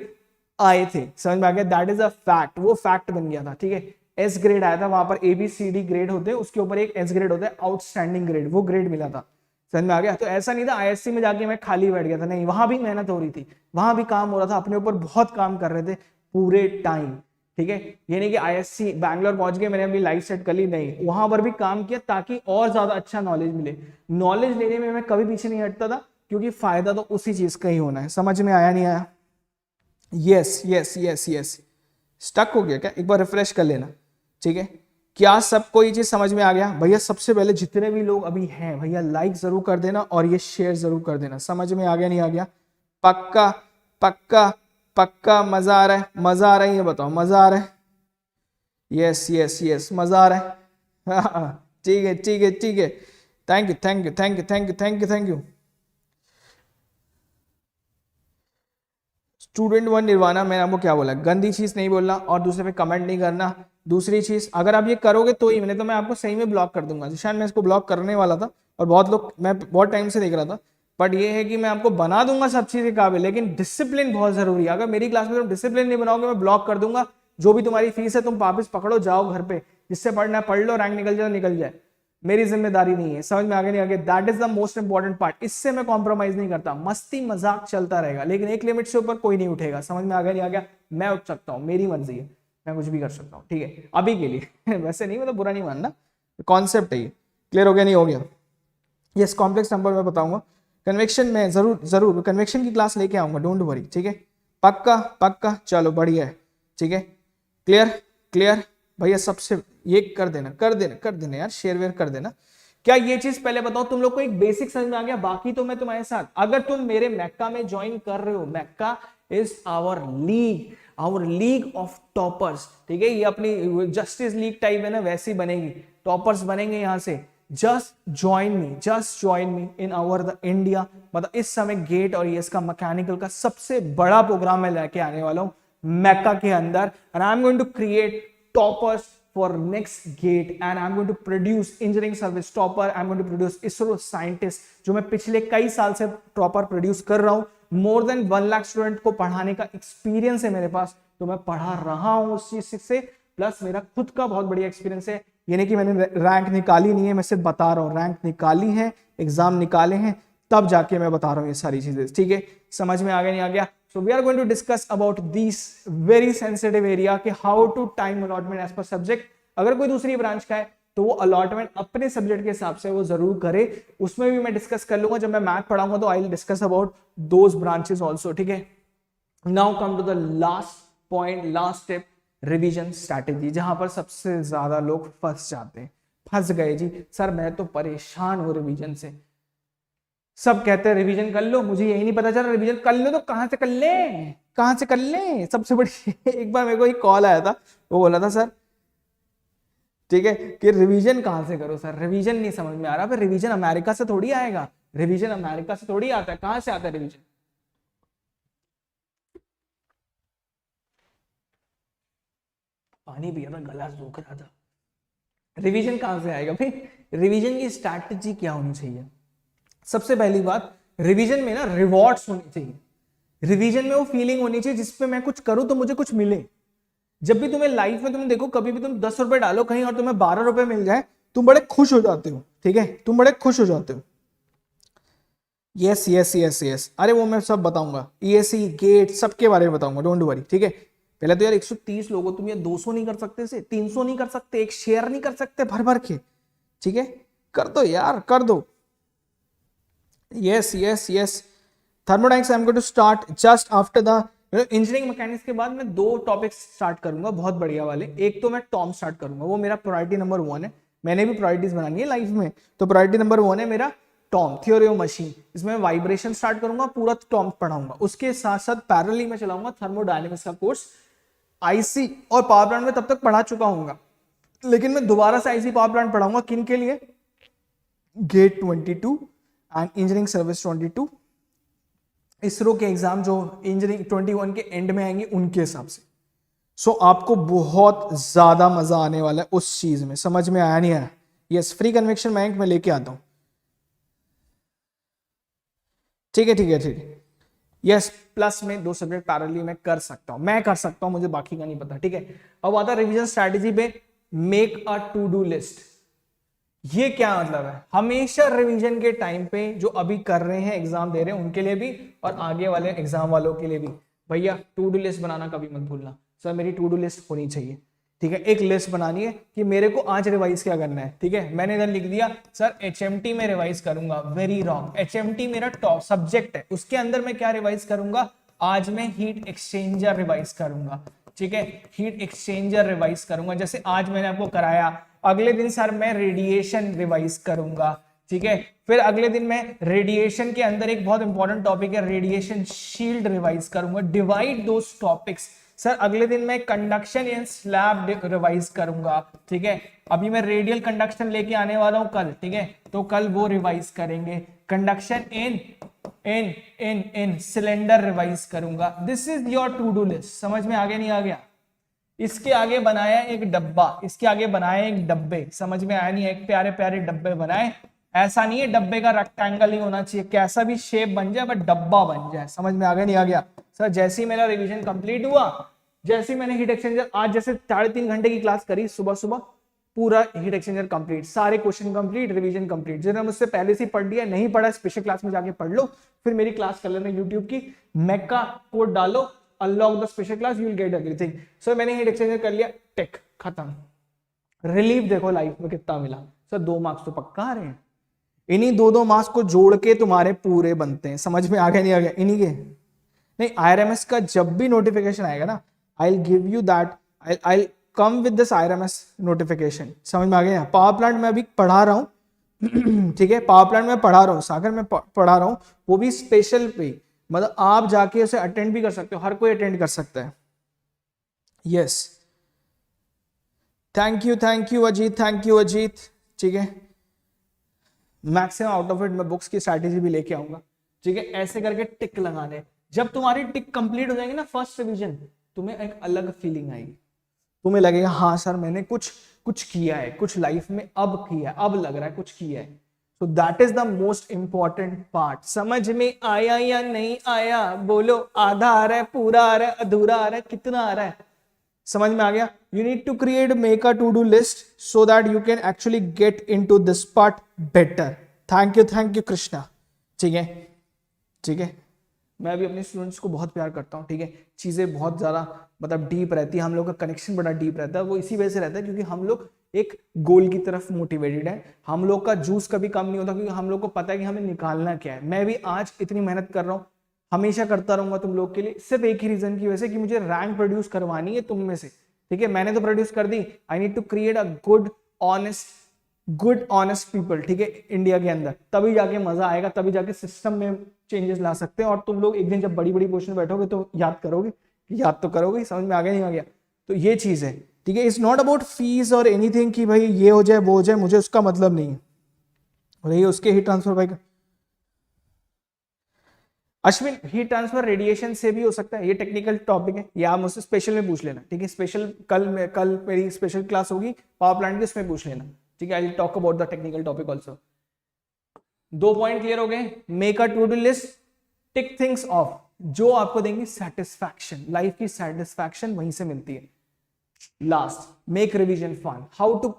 आए थे। समझ में आ गया? दैट इज अ फैक्ट, वो फैक्ट बन गया था, ठीक है। एस ग्रेड आया था, वहां पर ABCD ग्रेड होते हैं, उसके ऊपर एक एस ग्रेड होता है, आउटस्टैंडिंग ग्रेड, वो ग्रेड मिला था। समझ में आ गया? तो ऐसा नहीं था आईएससी में जाके मैं खाली बैठ गया था, नहीं, वहां भी मेहनत हो रही थी, वहां भी काम हो रहा था, अपने ऊपर बहुत काम कर रहे थे पूरे टाइम, ठीक है। ये नहीं कि आईएससी बैंगलोर पहुंच गए, मैंने अपनी लाइफ सेट कर ली, नहीं, वहां पर भी काम किया ताकि और ज्यादा अच्छा नॉलेज मिले। नॉलेज लेने में मैं कभी पीछे नहीं हटता था, क्योंकि फायदा तो उसी चीज का ही होना है। समझ में आया नहीं आया? Yes yes yes yes. Stuck हो गया क्या? एक बार रिफ्रेश कर लेना, ठीक है। क्या सबको ये चीज समझ में आ गया? भैया सबसे पहले जितने भी लोग अभी हैं भैया लाइक जरूर कर देना और ये शेयर जरूर कर देना। समझ में आ गया नहीं आ गया? पक्का पक्का पक्का? मजा आ रहा है? मजा आ रहा है? ये बताओ, मजा आ रहा है? यस यस यस, मजा आ रहा है? हाँ, ठीक है ठीक है ठीक है। Thank you thank you thank you thank you thank you thank you. Student one Nirvana, मैंने आपको क्या बोला? गंदी चीज नहीं बोलना और दूसरे पे कमेंट नहीं करना। दूसरी चीज, अगर आप ये करोगे तो ही, मैंने तो मैं आपको सही में ब्लॉक कर दूंगा। शायद मैं इसको ब्लॉक करने वाला था और बहुत लोग, मैं बहुत टाइम से देख रहा था, बट ये है कि मैं आपको बना दूंगा सब चीज के काबिल, लेकिन डिसिप्लिन बहुत जरूरी है। अगर मेरी क्लास में तुम डिसिप्लिन नहीं बनाओगे, मैं ब्लॉक कर दूंगा। जो भी तुम्हारी फीस है तुम वापस पकड़ो, जाओ घर पे, जिससे पढ़ना है पढ़ लो, रैंक निकल जाए निकल जाए, मेरी जिम्मेदारी नहीं है। समझ में आगे नहीं आगे? That is the most important part. इससे मैं कॉम्प्रोमाइज नहीं करता, मस्ती मजाक चलता रहेगा, लेकिन एक लिमिट से ऊपर कोई नहीं उठेगा। समझ में आगे नहीं आ गया? मैं उठ सकता हूँ, मेरी मर्जी है, मैं कुछ भी कर सकता हूँ, ठीक है, अभी के लिए वैसे नहीं, मतलब बुरा नहीं मानना, कॉन्सेप्ट है ये। क्लियर हो गया नहीं हो गया? यस, कॉम्प्लेक्स नंबर मैं बताऊंगा कन्वेक्शन में, जरूर जरूर कन्वेक्शन की क्लास लेके आऊंगा, डोंट वरी, ठीक है। पक्का पक्का, चलो बढ़िया है, ठीक है। क्लियर क्लियर भैया? सबसे ये कर देना कर देना कर देना यार, शेयर वेयर कर देना। क्या ये चीज पहले बताओ तुम लोग को एक बेसिक समझ में आ गया? बाकी तो मैं तुम्हारे साथ, अगर तुम मेरे मैक्का में ज्वाइन कर रहे हो, मैक्का is our league of toppers, ठीक है। ये अपनी जस्टिस लीग टाइप है ना, वैसी बनेगी, टॉपर्स बनेंगे यहाँ से। Just join me in our the India, मतलब इस समय गेट और इसका मैकेनिकल का सबसे बड़ा प्रोग्राम मैं लेके आने वाला हूं मैक्का के अंदर, and I am going to create toppers for next gate and I'm going to produce engineering service topper, I'm going to produce ISRO scientist, जो मैं पिछले कई साल से टॉपर प्रोड्यूस कर रहा हूं। मोर देन 1 लाख स्टूडेंट को पढ़ाने का एक्सपीरियंस है मेरे पास, तो मैं पढ़ा रहा हूं उस चीज से, प्लस मेरा खुद का बहुत बढ़िया एक्सपीरियंस है। यानी कि मैंने रैंक निकाली नहीं है, मैं सिर्फ बता रहा हूँ, रैंक निकाली है, एग्जाम निकाले हैं, तब जाके मैं बता रहा हूँ ये सारी चीजें, ठीक है। समझ में आ गया नहीं आ गया? So we are going to discuss about these very sensitive area कि how to time allotment as per subject। अगर कोई दूसरी ब्रांच का है तो वो अलॉटमेंट अपने सब्जेक्ट के हिसाब से वो जरूर करे, उसमें भी मैं डिस्कस कर लूंगा। जब मैं मैथ पढ़ाऊंगा तो I will discuss about those branches also, ठीक है। Now come to the last point, last step, revision strategy, जहां पर सबसे ज्यादा लोग फंस जाते हैं। फंस गए जी सर, मैं तो परेशान हूं रिवीजन से। सब कहते हैं रिवीजन कर लो, मुझे यही नहीं पता चल रहा रिवीजन कर लो तो कहां से कर ले, कहां से कर ले। सबसे बड़ी एक बार मेरे को एक कॉल आया था, वो बोला था सर, ठीक है, कि रिवीजन कहां से करो सर, रिवीजन नहीं समझ में आ रहा। फिर रिवीजन अमेरिका से थोड़ी आएगा, रिवीजन अमेरिका से थोड़ी आता है, कहां से आता है रिवीजन? पानी पिया था, गला सूख रहा था। रिवीजन कहां से आएगा भाई? रिवीजन की स्ट्रैटेजी क्या होनी चाहिए? सबसे पहली बात, रिवीजन में ना रिवॉर्ड्स होनी चाहिए। रिवीजन में वो फीलिंग होनी चाहिए जिसपे मैं कुछ करूं तो मुझे कुछ मिले। जब भी तुम्हें लाइफ में, तुम देखो, कभी भी तुम 10 रुपए डालो कहीं और तुम्हें 12 रुपए मिल जाए, तुम बड़े खुश हो जाते हो, ठीक है, तुम बड़े खुश हो जाते हो। यस यस यस यस, अरे वो मैं सब बताऊंगा, ईएससी गेट सबके बारे में बताऊंगा, डोंट वरी, ठीक है। पहले तो यार 130 लोगों, तुम ये 200 नहीं कर सकते, से 300 नहीं कर सकते, एक शेयर नहीं कर सकते भर भर के, ठीक है, कर दो यार, कर दो। Yes yes yes, thermodynamics I am going to start just after the engineering mechanics के बाद मैं 2 टॉपिक्स स्टार्ट करूंगा बहुत बढ़िया वाले। एक तो मैं टॉम स्टार्ट करूंगा, वो मेरा प्रायोरिटी नंबर 1 है, मैंने भी प्रायोरिटीज बनानी है लाइफ में। तो प्रायोरिटी नंबर 1 है मेरा टॉम, थ्योरी ऑफ मशीन। इसमें वाइब्रेशन स्टार्ट करूंगा, पूरा टॉम पढ़ाऊंगा। उसके साथ साथ पैरेलली में चलाऊंगा थर्मोडायनेमिक्स का कोर्स। आईसी और पावर प्लांट में तब तक पढ़ा चुका हूंगा, लेकिन मैं दोबारा से आईसी पावर प्लांट पढ़ाऊंगा। किन के लिए? GATE 22 and engineering service 22, ISRO के एग्जाम जो इंजीनियरिंग 21 के एंड में आएंगे उनके हिसाब से। सो आपको बहुत ज्यादा मजा आने वाला है उस चीज में। समझ में आया नहीं आया? यस, फ्री कन्वेक्शन बैंक में लेके आता हूं। ठीक है ठीक है ठीक है। यस, प्लस में 2 सब्जेक्ट पैरेलली मैं कर सकता हूं, मुझे बाकी का नहीं पता। ठीक है, अब आता रिवीजन स्ट्रैटेजी पे। Make a to do list. ये क्या मतलब है? हमेशा रिवीजन के टाइम पे जो अभी कर रहे हैं, एग्जाम दे रहे हैं, उनके लिए भी और आगे वाले एग्जाम वालों के लिए भी, भैया टू डू लिस्ट बनाना कभी मत भूलना। सर मेरी टू डू लिस्ट होनी चाहिए। ठीक है, एक लिस्ट बनानी है कि मेरे को आज रिवाइज क्या करना है। ठीक है, मैंने इधर लिख दिया सर एचएमटी में रिवाइज करूंगा। Very wrong. एचएमटी मेरा टॉप सब्जेक्ट है, उसके अंदर मैं क्या रिवाइज करूंगा? आज मैं हीट एक्सचेंजर रिवाइज करूंगा। ठीक है, हीट एक्सचेंजर रिवाइज करूंगा, जैसे आज मैंने आपको कराया। अगले दिन सर मैं रेडिएशन रिवाइज करूंगा। ठीक है, फिर अगले दिन मैं रेडिएशन के अंदर एक बहुत इंपॉर्टेंट टॉपिक है रेडिएशन शील्ड रिवाइज करूंगा। Divide those topics. सर अगले दिन मैं कंडक्शन इन स्लैब रिवाइज करूंगा। ठीक है, अभी मैं रेडियल कंडक्शन लेके आने वाला हूं कल। ठीक है, तो कल वो रिवाइज करेंगे। Conduction in in in in cylinder revise करूंगा। This is your to do list. समझ में आगे नहीं आ गया? इसके आगे बनाया एक डब्बा, इसके आगे बनाया एक डब्बे। समझ में आया नहीं? एक प्यारे प्यारे डब्बे बनाए। ऐसा नहीं है डब्बे का रेक्टेंगल ही होना चाहिए, कैसा भी शेप बन जाए बट डब्बा बन जाए। समझ में आ गया नहीं आ गया? सर जैसे ही मेरा रिवीजन कंप्लीट हुआ, जैसे ही मैंने हीट एक्सचेंजर आज जैसे 3.5 घंटे की क्लास करी सुबह सुबह, पूरा हीट एक्सचेंजर कंप्लीट, सारे क्वेश्चन कंप्लीट, रिवीजन कंप्लीट। जिन्होंने मुझसे पहले से पढ़ लिया, नहीं पढ़ा स्पेशल क्लास में जाके पढ़ लो, फिर मेरी क्लास कर लेना यूट्यूब की। मैक का कोड डालो, unlock the special class, you will get everything. So मैंने हीट एक्सचेंजर कर लिया, टिक, खत्म। रिलीफ देखो लाइफ में कितना मिला। सर 2 मार्क्स तो पक्का आ रहे हैं। इन्हीं 2-2 मार्क्स को जोड़ के तुम्हारे पूरे बनते हैं। समझ में आ गया नहीं आ गया? इन्हीं के नहीं, आईआरएमएस का जब भी नोटिफिकेशन आएगा ना, I will give you that, I will come with this IRMS notification. समझ में आ गया? पावर प्लांट में अभी पढ़ा रहा हूं ठीक है, पावर प्लांट में पढ़ा रहा हूं, सागर में पढ़ा रहा हूं, वो भी स्पेशल पे, मतलब आप जाके उसे अटेंड भी कर सकते हो, हर कोई अटेंड कर सकता है। Yes, thank you Ajit, thank you Ajit. ठीक है, मैक्सिमम आउट ऑफ इट मैं बुक्स की स्ट्रैटेजी भी लेके आऊंगा। ठीक है, ऐसे करके टिक लगाने। जब तुम्हारी टिक कंप्लीट हो जाएगी ना फर्स्ट रिवीजन, तुम्हें एक अलग फीलिंग आएगी। तुम्हें लगेगा हाँ सर मैंने कुछ किया है, कुछ लाइफ में अब किया है, अब लग रहा है कुछ किया है। सो that is the most important part. समझ में आया या नहीं आया? बोलो, आधा आ रहा है, पूरा आ रहा है, अधूरा आ रहा है, कितना आ रहा है? समझ में आ गया? You need to create make a to do list so that you can actually get into this part better. Thank you Krishna. ठीक है ठीक है, मैं भी अपने स्टूडेंट्स को बहुत प्यार करता हूँ। ठीक है, चीजें बहुत ज्यादा मतलब डीप रहती है, हम लोग का कनेक्शन बड़ा डीप रहता है। वो इसी वजह से रहता है क्योंकि हम लोग एक गोल की तरफ मोटिवेटेड है। हम लोग का जूस कभी कम नहीं होता क्योंकि हम लोग को पता है कि हमें निकालना क्या है। मैं भी आज इतनी मेहनत कर रहा हूँ, हमेशा करता रहूंगा तुम लोग के लिए, सिर्फ एक ही रीजन की वजह से कि मुझे रैंक प्रोड्यूस करवानी है तुम में से। ठीक है, मैंने तो प्रोड्यूस कर दी। I need to create a good honest people. ठीक है, इंडिया के अंदर, तभी जाके मजा आएगा, तभी जाके सिस्टम में चेंजेस ला सकते हैं। और तुम लोग एक दिन जब बड़ी बड़ी पोजीशन बैठोगे तो याद करोगे, याद तो करोगे। समझ में आ गया नहीं आ गया? तो ये चीज है। ठीक है, इट्स नॉट अबाउट फीस और एनीथिंग कि भाई ये हो जाए वो हो जाए, मुझे उसका मतलब नहीं है। और ये उसके हीट ट्रांसफर भाई, अश्विन हीट ट्रांसफर रेडिएशन से भी हो सकता है, ये टेक्निकल टॉपिक है, या मुझसे स्पेशल में पूछ लेना। ठीक है, स्पेशल कल मेरी स्पेशल क्लास होगी पावर प्लांट की, उसमें पूछ लेना। ठीक है, I will talk about the technical topic also. 2 point clear हो गए। Make a to do list, tick things off जो आपको देंगे सेटिस्फैक्शन, लाइफ की सेटिस्फैक्शन वहीं से मिलती है। Last, make revision fun. How to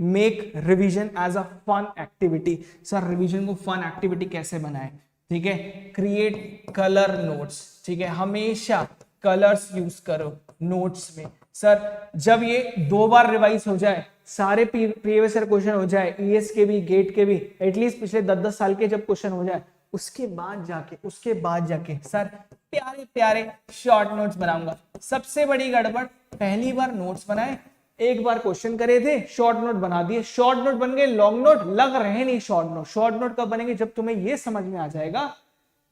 make revision as a fun activity. Sir revision को फन एक्टिविटी कैसे बनाए? ठीक है, क्रिएट कलर नोट्स। ठीक है, हमेशा कलर्स यूज करो नोट्स में। सर जब ये 2 बार रिवाइज हो जाए, सारे प्रीवियस ईयर क्वेश्चन हो जाए, ईएस के भी, गेट के भी, एटलीस्ट पिछले 10-10 साल के जब क्वेश्चन हो जाए, उसके बाद जाके सर प्यारे प्यारे शॉर्ट नोट्स बनाऊंगा। सबसे बड़ी गड़बड़, पहली बार नोट्स बनाए, एक बार क्वेश्चन करे थे, शॉर्ट नोट बना दिए, शॉर्ट नोट बन गए लॉन्ग नोट, लग रहे नहीं शॉर्ट नोट। शॉर्ट नोट कब बनेंगे? जब तुम्हें ये समझ में आ जाएगा,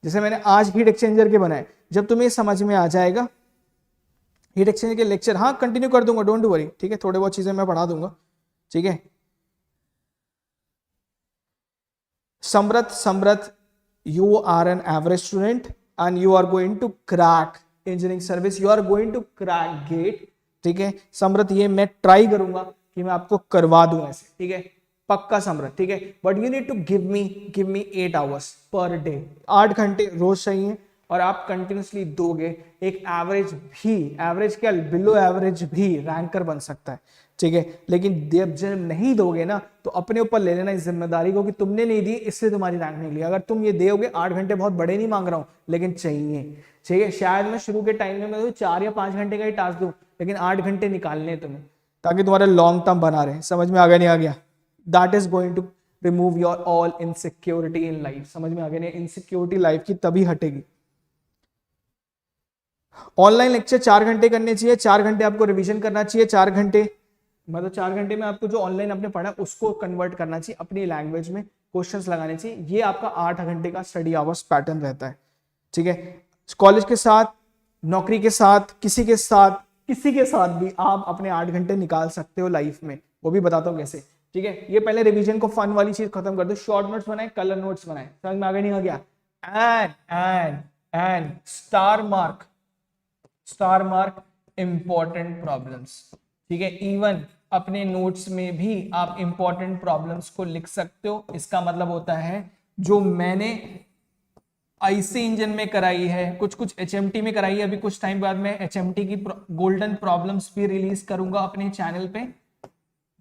जैसे मैंने आज हीट एक्सचेंजर के बनाए, जब तुम्हें समझ में आ जाएगा हीट एक्सचेंजर के लेक्चर, हाँ कंटिन्यू कर दूंगा, डोंट वरी, ठीक है, थोड़े बहुत चीजें मैं पढ़ा दूंगा, ठीक है। Samrut, Samrut, you are an average student and you are going to crack engineering service, you are going to crack gate, ठीक है। समृत, ये मैं ट्राई करूंगा कि मैं आपको करवा दूं ऐसे, ठीक है, पक्का समृत, ठीक है। But you need to give me 8 hours per day, 8 घंटे रोज चाहिए, और आप कंटिन्यूसली दोगे, एक एवरेज भी, एवरेज क्या बिलो एवरेज भी रैंकर बन सकता है, ठीक है। लेकिन जब नहीं दोगे ना, तो अपने ऊपर ले लेना इस जिम्मेदारी को कि तुमने नहीं दी इसलिए तुम्हारी रैंक नहीं ली। अगर तुम ये दोगे, 8 घंटे बहुत बड़े नहीं मांग रहा हूं, लेकिन चाहिए, ठीक है। शायद मैं शुरू के टाइम में मैं 4 या 5 घंटे का ही टास्क दूं, लेकिन 8 घंटे निकालने तुम्हें, ताकि तुम्हारा लॉन्ग टर्म बना रहे। समझ में आ गया नहीं आ गया? That is going to remove your all insecurity in life. समझ में आ गया नहीं? इनसिक्योरिटी लाइफ की तभी हटेगी। ऑनलाइन लेक्चर 4 घंटे करने चाहिए, 4 घंटे आपको रिवीजन करना चाहिए, 4 घंटे मतलब 4 घंटे में आपको जो ऑनलाइन आपने पढ़ा उसको कन्वर्ट करना चाहिए अपनी लैंग्वेज में, क्वेश्चंस लगाने चाहिए। ये आपका 8 घंटे का स्टडी आवर्स पैटर्न रहता है, ठीक है। कॉलेज के साथ, नौकरी के साथ, किसी के साथ भी आप अपने 8 घंटे निकाल सकते हो लाइफ में, वो भी बताता हूँ कैसे, ठीक है। ये पहले रिवीजन को फन वाली चीज खत्म कर दो, शॉर्ट नोट्स बनाए, कलर नोट्स बनाए, समझ में आगे नहीं आ गया? And star mark important problems, ठीक है। इवन अपने नोट्स में भी आप इंपॉर्टेंट प्रॉब्लम्स को लिख सकते हो। इसका मतलब होता है जो मैंने आईसी इंजन में कराई है, कुछ एचएमटी में कराई है, अभी कुछ टाइम बाद मैं एचएमटी की गोल्डन प्रॉब्लम्स भी रिलीज करूंगा अपने चैनल पे।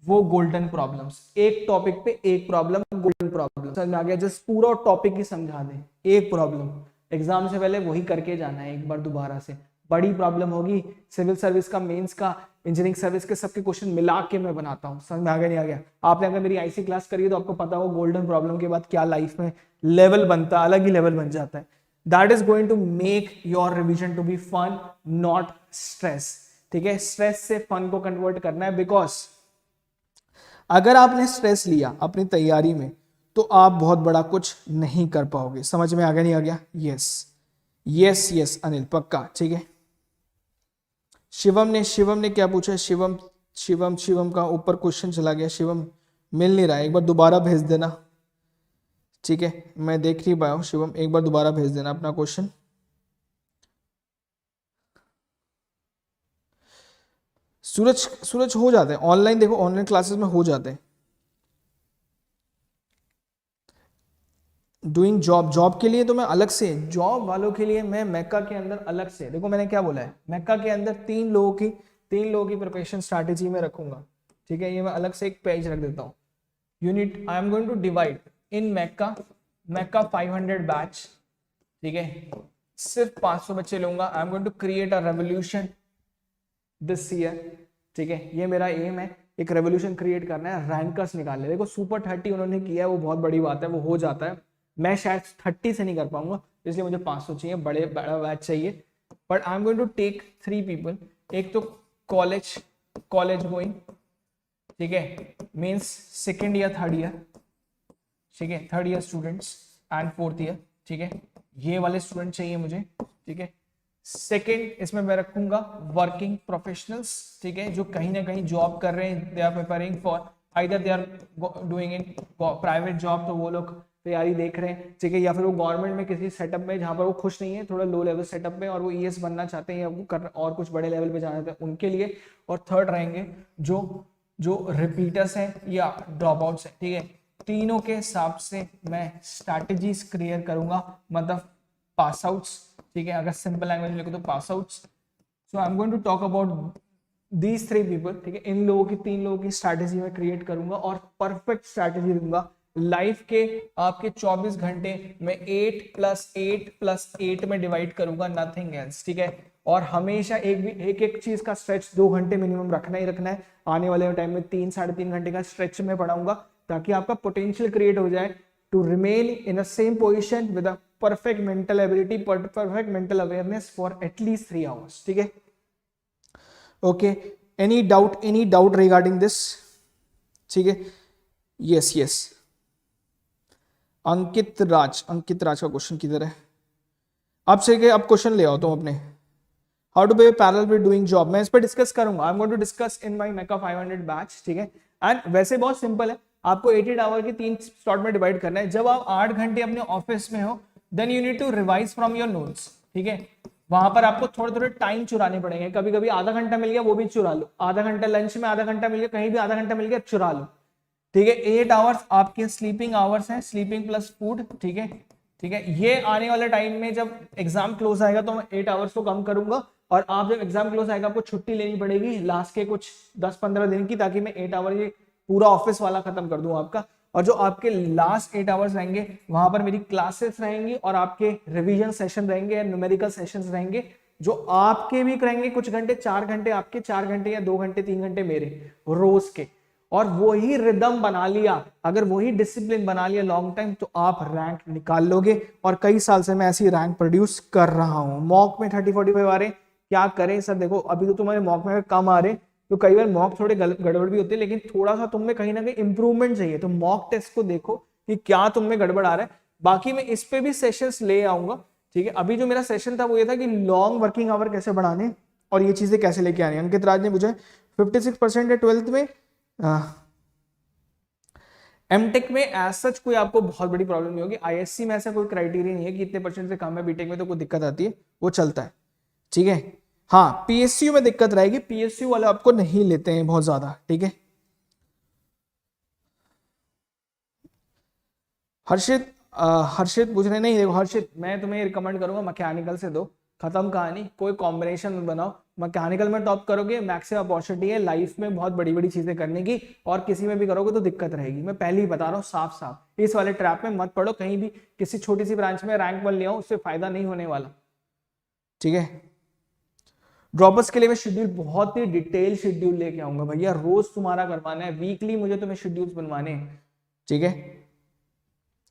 वो गोल्डन प्रॉब्लम्स, एक टॉपिक पे एक प्रॉब्लम, गोल्डन प्रॉब्लम, समझ में आ गया? जस्ट पूरा टॉपिक ही समझा दे, एक प्रॉब्लम, एग्जाम से पहले वही करके जाना है एक बार दोबारा से। बड़ी प्रॉब्लम होगी, सिविल सर्विस का, मेंस का, इंजीनियरिंग सर्विस के सबके क्वेश्चन मिला के मैं बनाता हूँ। समझ में आ गया नहीं आ गया? आपने अगर मेरी आईसी क्लास करी है तो आपको पता हो गोल्डन प्रॉब्लम के बाद क्या लाइफ में लेवल बनता है, अलग ही लेवल बन जाता है। That is going to make your revision to be fun, not stress, ठीक है। स्ट्रेस से फन को कन्वर्ट करना है, बिकॉज अगर आपने स्ट्रेस लिया अपनी तैयारी में तो आप बहुत बड़ा कुछ नहीं कर पाओगे। समझ में आ गया नहीं आ गया? यस यस यस अनिल, पक्का, ठीक है। शिवम ने क्या पूछा? शिवम का ऊपर क्वेश्चन चला गया, शिवम मिल नहीं रहा है, एक बार दोबारा भेज देना, ठीक है। मैं देख नहीं पाया हूं शिवम, एक बार दोबारा भेज देना अपना क्वेश्चन। सूरज हो जाते हैं ऑनलाइन, देखो ऑनलाइन क्लासेस में हो जाते हैं। डूइंग जॉब के लिए तो मैं अलग से, जॉब वालों के लिए मैं मैका के अंदर अलग से, देखो मैंने क्या बोला है, मैका के अंदर 3 लोगों की प्रिपरेशन स्ट्रैटेजी में रखूंगा, ठीक है। ये मैं अलग से एक पेज रख देता हूँ। Unit I am going to divide in मैका 500 बैच, ठीक है। सिर्फ 500 बच्चे लूंगा। I am going to create a revolution this year, ठीक है। ये मेरा एम है, एक रेवोल्यूशन क्रिएट करना है, रैंकर्स निकालने। देखो सुपर 30 उन्होंने किया है, वो बहुत बड़ी बात है, वो हो जाता है। मैं शायद 30 से नहीं कर पाऊंगा, इसलिए मुझे 500 चाहिए, बड़ा बैच चाहिए। But I am going to take 3 people. एक तो कॉलेज गोइंग, ठीक है, मीन्स सेकेंड या थर्ड ईयर, ठीक है, third year students and fourth year, ठीक है। ये वाले स्टूडेंट चाहिए मुझे, ठीक है। सेकेंड इसमें मैं रखूंगा वर्किंग प्रोफेशनल्स, ठीक है, जो कहीं ना कहीं जॉब कर रहे हैं, they are preparing for either they are doing in private job, तो वो लोग तैयारी देख रहे हैं, ठीक है, या फिर वो गवर्नमेंट में किसी सेटअप में जहां पर वो खुश नहीं है, थोड़ा लो लेवल सेटअप में, और वो ईएस बनना चाहते हैं या वो कर और कुछ बड़े लेवल पे जाना चाहते हैं, उनके लिए। और थर्ड रहेंगे जो रिपीटर्स हैं या ड्रॉप आउट्स हैं, ठीक है। तीनों के हिसाब से मैं स्ट्रैटेजीज क्रिएट करूंगा, मतलब पास आउट्स, ठीक है, अगर सिंपल लैंग्वेज में लिखो तो pass outs. So I am going to talk about these 3 people, ठीक है। इन लोगों की 3 लोगों की स्ट्रैटेजी में क्रिएट करूंगा और परफेक्ट स्ट्रैटेजी दूंगा। लाइफ के आपके 24 घंटे में 8 + 8 में डिवाइड करूंगा, नथिंग एल्स, ठीक है। और हमेशा एक चीज का स्ट्रेच 2 घंटे मिनिमम रखना ही रखना है। आने वाले टाइम में 3-3.5 घंटे का स्ट्रेच में पढ़ाऊंगा, ताकि आपका पोटेंशियल क्रिएट हो जाए to remain in a same position with a perfect mental ability, perfect mental awareness for at least 3 hours, ठीक है। Okay, any doubt regarding this? ठीक है, यस यस। अंकित राज का क्वेश्चन किधर है? अब से अब क्वेश्चन ले आओ तुम अपने। How to be parallel with doing job, मैं इस पर डिस्कस करूंगा। I am going to discuss in my मेका 500 बैच, ठीक है। एंड वैसे बहुत सिंपल है, आपको 8 आवर के 3 स्लॉट में डिवाइड करना है। जब आप 8 घंटे अपने ऑफिस में हो, then you need to revise from your notes, ठीक है। वहां पर आपको थोड़े थोड़े टाइम चुराने पड़ेंगे। कभी कभी आधा घंटा मिल गया वो भी चुरा लो, आधा घंटा लंच में, आधा घंटा मिल गया कहीं भी, आधा घंटा मिल गया चुरा लो, ठीक है। 8 आवर्स आपके स्लीपिंग आवर्स हैं, स्लीपिंग प्लस फूड, ठीक है, ठीक है। ये आने वाले टाइम में जब एग्जाम क्लोज आएगा तो मैं 8 आवर्स को कम करूंगा, और आप जब एग्जाम क्लोज आएगा आपको छुट्टी लेनी पड़ेगी लास्ट के कुछ 10-15 दिन की, ताकि मैं 8 आवर ये पूरा ऑफिस वाला खत्म कर दूं आपका। और जो आपके लास्ट 8 आवर्स रहेंगे वहां पर मेरी क्लासेस रहेंगी और आपके रिवीजन सेशन रहेंगे, न्यूमेरिकल सेशंस रहेंगे, जो आपके भी रहेंगे कुछ घंटे, 4 घंटे आपके, 4 घंटे या 2 घंटे 3 घंटे मेरे रोज के। और वही रिदम बना लिया, अगर वही डिसिप्लिन बना लिया लॉन्ग टाइम, तो आप रैंक निकाल लोगे। और कई साल से मैं ऐसी रैंक प्रोड्यूस कर रहा हूं। मॉक में 30-45 आ रहे, क्या करें सर? देखो अभी तो तुम्हारे मॉक में कम आ रहे, तो कई बार मॉक थोड़े गड़बड़ भी होते हैं, लेकिन थोड़ा सा तुम में कहीं ना कहीं इंप्रूवमेंट चाहिए। तो मॉक टेस्ट को देखो कि क्या तुम में गड़बड़ आ रहा है। बाकी मैं इस पे भी सेशंस ले आऊंगा, ठीक है। अभी जो मेरा सेशन था वो ये था कि लॉन्ग वर्किंग आवर कैसे बढ़ाने और ये चीजें कैसे लेके आनी। अंकित राज ने मुझे 56% है 12th में। एमटेक में एज सच कोई आपको बहुत बड़ी प्रॉब्लम नहीं होगी। आईएससी में ऐसा कोई क्राइटेरिया नहीं है कि इतने परसेंट से कम है, बीटेक में तो कोई दिक्कत आती है, वो चलता है, ठीक है। हाँ, पीएसयू में दिक्कत रहेगी, पीएसयू वाले आपको नहीं लेते हैं बहुत ज्यादा, ठीक है। हर्षित पूछ रहे नहीं, देखो हर्षित मैं तुम्हें रिकमेंड करूंगा मैकेनिकल से दो, खत्म कहानी, कोई कॉम्बिनेशन बनाओ। मैकेनिकल में टॉप करोगे, मैक्सिमम अपॉर्चुनिटी है लाइफ में बहुत बड़ी बड़ी चीजें करने की, और किसी में भी करोगे तो दिक्कत रहेगी। मैं पहले ही बता रहा हूँ साफ साफ, इस वाले ट्रैप में मत पड़ो। कहीं भी किसी छोटी सी ब्रांच में रैंक 1 ले आओ, उससे फायदा नहीं होने वाला, ठीक है। ड्रॉपर्स के लिए मैं शेड्यूल बहुत ही डिटेल शेड्यूल लेके आऊंगा भैया, रोज तुम्हारा करवाना है, वीकली मुझे तुम्हें शेड्यूल्स बनवाने हैं, ठीक है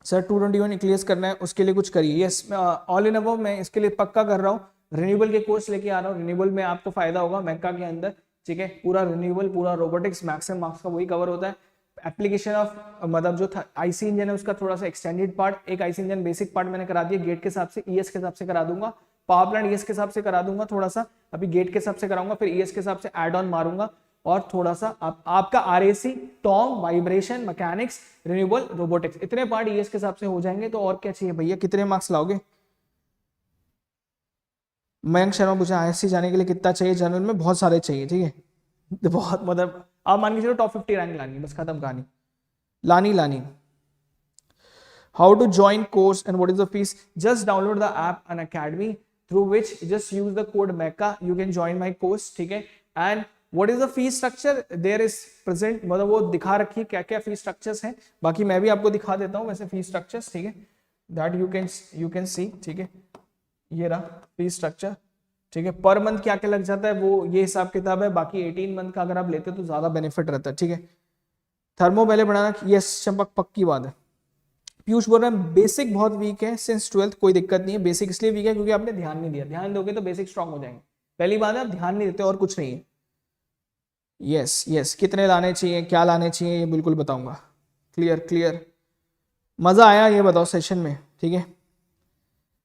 सर। 221 क्लियर करना है, उसके लिए कुछ करिए। यस, ऑल इन अबव मैं इसके लिए पक्का कर रहा हूँ। रिन्यूएबल के कोर्स लेके आ रहा हूँ, रिन्यूएबल में आपको फायदा होगा मैका के अंदर, ठीक है। पूरा रिन्यूएबल, पूरा रोबोटिक्स, मैक्सिमम मार्क्स का वही कवर होता है। एप्लीकेशन ऑफ मतलब जो था आईसी इंजन है उसका थोड़ा सा एक्सटेंडेड पार्ट, एक आईसी इंजन बेसिक पार्ट मैंने करा दिया, गेट के हिसाब से, ईएस के हिसाब से करा दूंगा। पावर प्लांट ईएस के हिसाब से करा दूंगा थोड़ा सा, अभी गेट के हिसाब से कराऊंगा, फिर ईएस के हिसाब से एड ऑन मारूंगा। और थोड़ा सा आपका RAC, Tom, vibration, mechanics, renewable, robotics, इतने पार्ट ईएस के हिसाब से हो जाएंगे। तो और क्या चाहिए भैया? कितने मार्क्स लाओगे? मयंक शर्मा पूछा आईएससी जाने के लिए कितना चाहिए? जनरल में बहुत सारे चाहिए, ठीक है। बहुत मतलब आप मान के चलो टॉप 50 रैंक लानी, बस खत्म कहानी, लानी। How to join course and what is the fees? Just download the app Unacademy, through which just use the code MECA. You can join my course, ठीक है। And what is the fee structure? There is present, मतलब वो दिखा रखी है क्या क्या फी structures हैं। बाकी मैं भी आपको दिखा देता हूँ वैसे फी स्ट्रक्चर्स, ठीक है। That you can see, ठीक है। ये रहा फी स्ट्रक्चर, ठीक है। पर मंथ क्या क्या लग जाता है वो ये हिसाब किताब है। बाकी 18 मंथ का अगर आप लेते हो तो ज्यादा बेनिफिट रहता है, ठीक है। थर्मो पहले बढ़ाना, यस चंपक पक्की बात है। पीयूष बोल रहे हैं बेसिक बहुत वीक है सिंस 12th, कोई दिक्कत नहीं है। बेसिक इसलिए वीक है क्योंकि आपने ध्यान नहीं दिया, ध्यान दोगे तो बेसिक स्ट्रांग हो जाएंगे। पहली बात है आप ध्यान नहीं देते और कुछ नहीं है। यस, कितने लाने चाहिए, क्या लाने चाहिए, ये बिल्कुल बताऊंगा। क्लियर। मजा आया ये बताओ सेशन में, ठीक है।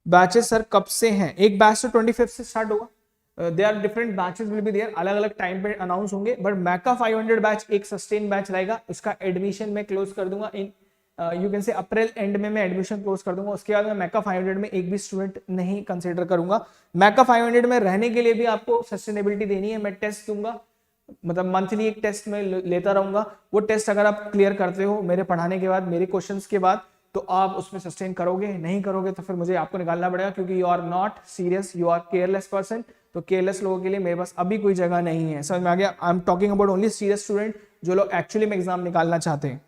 बैचेस सर कब से हैं? एक बैच तो 25 से स्टार्ट होगा। They are different batches will be there, अलग अलग टाइम पे अनाउंस होंगे। बट मैका 500 बैच एक सस्टेन बैच रहेगा, उसका एडमिशन मैं क्लोज कर दूंगा इन you can say April and में मैं एडमिशन क्लोज कर दूंगा। उसके बाद मैं मैका 500 में एक भी स्टूडेंट नहीं कंसीडर करूंगा। मैका 500 में रहने के लिए भी आपको सस्टेनेबिलिटी देनी है। मैं टेस्ट दूंगा, मतलब मंथली एक टेस्ट में लेता रहूंगा। वो टेस्ट अगर आप क्लियर करते हो मेरे पढ़ाने के बाद, मेरे क्वेश्चंस के बाद, तो आप उसमें सस्टेन करोगे। नहीं करोगे तो फिर मुझे आपको निकालना पड़ेगा, क्योंकि you are not serious, you are careless person. तो केयरलेस लोगों के लिए मेरे पास अभी कोई जगह नहीं है, समझ में आ गया? I am talking about only serious student, जो लोग एक्चुअली में एग्जाम निकालना चाहते हैं।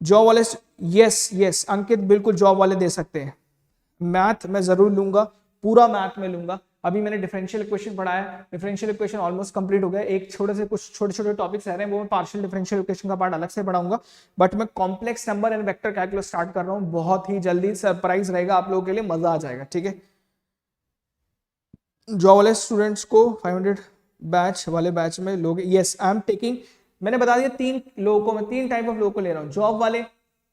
जॉब वाले, यस अंकित बिल्कुल जॉब वाले दे सकते हैं। मैथ मैं जरूर लूंगा, पूरा मैथ में लूंगा। अभी मैंने डिफरेंशियल इक्वेशन पढ़ाया, डिफरेंशियल इक्वेशन ऑलमोस्ट कंप्लीट हो गया। एक कुछ छोटे छोटे टॉपिक्स रह रहे हैं, वो मैं पार्शियल डिफरेंशियल इक्वेशन का पार्ट अलग से पढ़ाऊंगा। बट मैं complex number and vector calculus start कर रहा हूँ, बहुत ही जल्दी। सरप्राइज रहेगा आप लोगों के लिए, मजा आ जाएगा, ठीक है। जॉब वाले स्टूडेंट्स को 500 बैच वाले बैच में लोग, यस आई एम टेकिंग, मैंने बता दिया 3 लोगों को, मैं 3 टाइप ऑफ लोगों को ले रहा हूँ, जॉब वाले,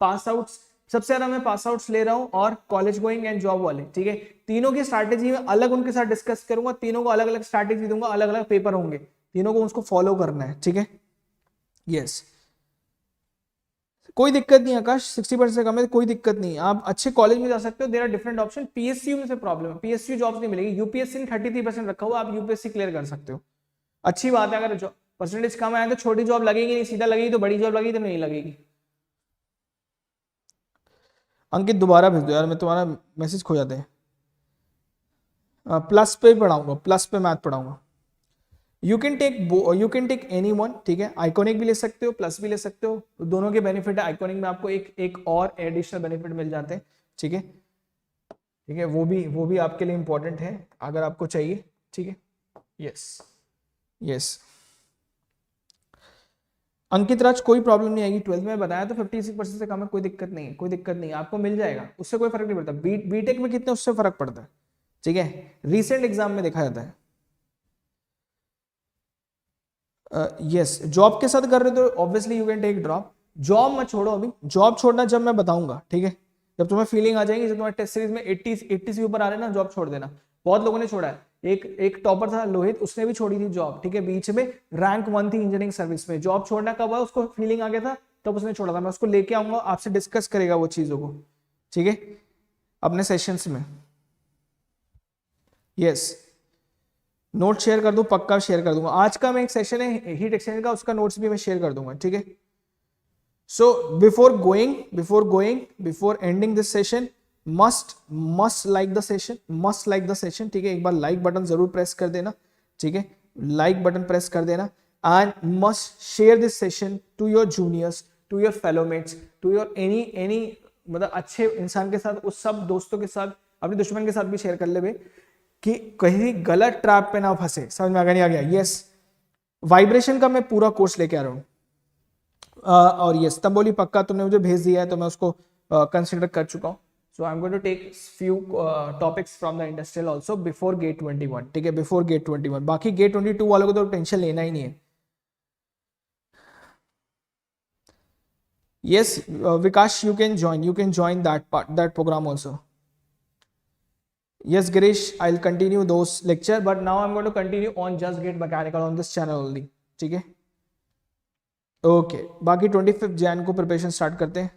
पास आउट्स, सबसे ज्यादा मैं पास आउट्स ले रहा हूँ, और कॉलेज गोइंग एंड जॉब वाले, ठीक है। तीनों की स्ट्रैटेजी में अलग उनके साथ डिस्कस करूंगा, तीनों को अलग अलग स्ट्रैटेजी दूंगा, अलग अलग पेपर होंगे, तीनों को उसको फॉलो करना है, ठीक है। यस कोई दिक्कत नहीं आकाश, 60% से कम है, कोई दिक्कत नहीं, आप अच्छे कॉलेज में जा सकते हो, there are different option. PSU में से प्रॉब्लम है, पीएसयू जॉब्स नहीं मिलेगी, यूपीएससी ने 33% रखा हुआ, आप यूपीएससी क्लियर कर सकते हो, अच्छी बात है। अगर परसेंटेज कम आया तो छोटी जॉब लगेगी नहीं, सीधा लगेगी, तो बड़ी जॉब लगेगी तो नहीं लगेगी। अंकित दोबारा भेज दो यार, मैं तुम्हारा मैसेज खो जाते हैं। प्लस पे पढ़ाऊंगा, प्लस पे मैथ पढ़ाऊंगा। You can take any one, ठीक है, आइकॉनिक भी ले सकते हो, प्लस भी ले सकते हो, दोनों के बेनिफिट है। आइकॉनिक में आपको एक और एडिशनल बेनिफिट मिल जाते हैं, ठीक है, ठीक है, वो भी आपके लिए इंपॉर्टेंट है अगर आपको चाहिए, ठीक है। यस यस अंकित राज, कोई प्रॉब्लम नहीं आएगी, 12th में बताया तो 56% से कम है, कोई दिक्कत नहीं है, कोई दिक्कत नहीं है, आपको मिल जाएगा, उससे कोई फर्क नहीं पड़ता। बीटेक में कितने उससे फर्क पड़ता है, ठीक है, रिसेंट एग्जाम में देखा जाता है। यस जॉब के साथ कर रहे हो तो obviously you can take drop, job मत छोड़ो अभी, जॉब छोड़ना जब मैं बताऊंगा, ठीक है, जब तुम्हें फीलिंग आ जाएगी, जब तुम्हारे टेस्ट सीरीज में 80 से ऊपर आ रहे हैं ना, जॉब छोड़ देना। बहुत लोगों ने छोड़ा है, एक टॉपर था लोहित, उसने भी छोड़ी थी जॉब, ठीक है, बीच में रैंक 1 थी इंजीनियरिंग सर्विस में, जॉब छोड़ना कब हुआ, उसको फीलिंग आ गया था तब उसने छोड़ा था। मैं उसको लेके आऊंगा, आपसे डिस्कस करेगा वो चीजों को, ठीक है, अपने सेशंस में। यस नोट शेयर कर दूं, पक्का शेयर कर दूंगा, आज का मैं एक सेशन है हीट एक्सचेंजर का, उसका नोट्स भी मैं शेयर कर दूंगा, ठीक है। So before ending this session, must like the session, ठीक है, एक बार लाइक बटन जरूर प्रेस कर देना, ठीक है, लाइक बटन प्रेस कर देना, and must share this session to your juniors, to your fellowmates, to your any मतलब अच्छे इंसान के साथ, उस सब दोस्तों के साथ, अपने दुश्मन के साथ भी शेयर कर ले कि कहीं गलत ट्रैप पे ना फंसे। समझ में आ गया, नहीं आ गया? यस वाइब्रेशन का मैं पूरा कोर्स लेके आ रहा हूँ, और यस तंबोली पक्का तुमने मुझे भेज दिया है तो मैं उसको कंसिडर कर चुका हूँ। So I am going to take few topics from the industrial also before gate 21, ठीक है, बिफोर गेट 21। बाकी गेट 22 वालों को तो टेंशन लेना ही नहीं है। Yes Vikas you can join that program also. Yes, Girish, I'll continue those lecture, but now I'm going to continue on Just Get Mechanical on this channel only. ठीक है, ओके बाकी 25 जैन को प्रिपरेशन स्टार्ट करते हैं।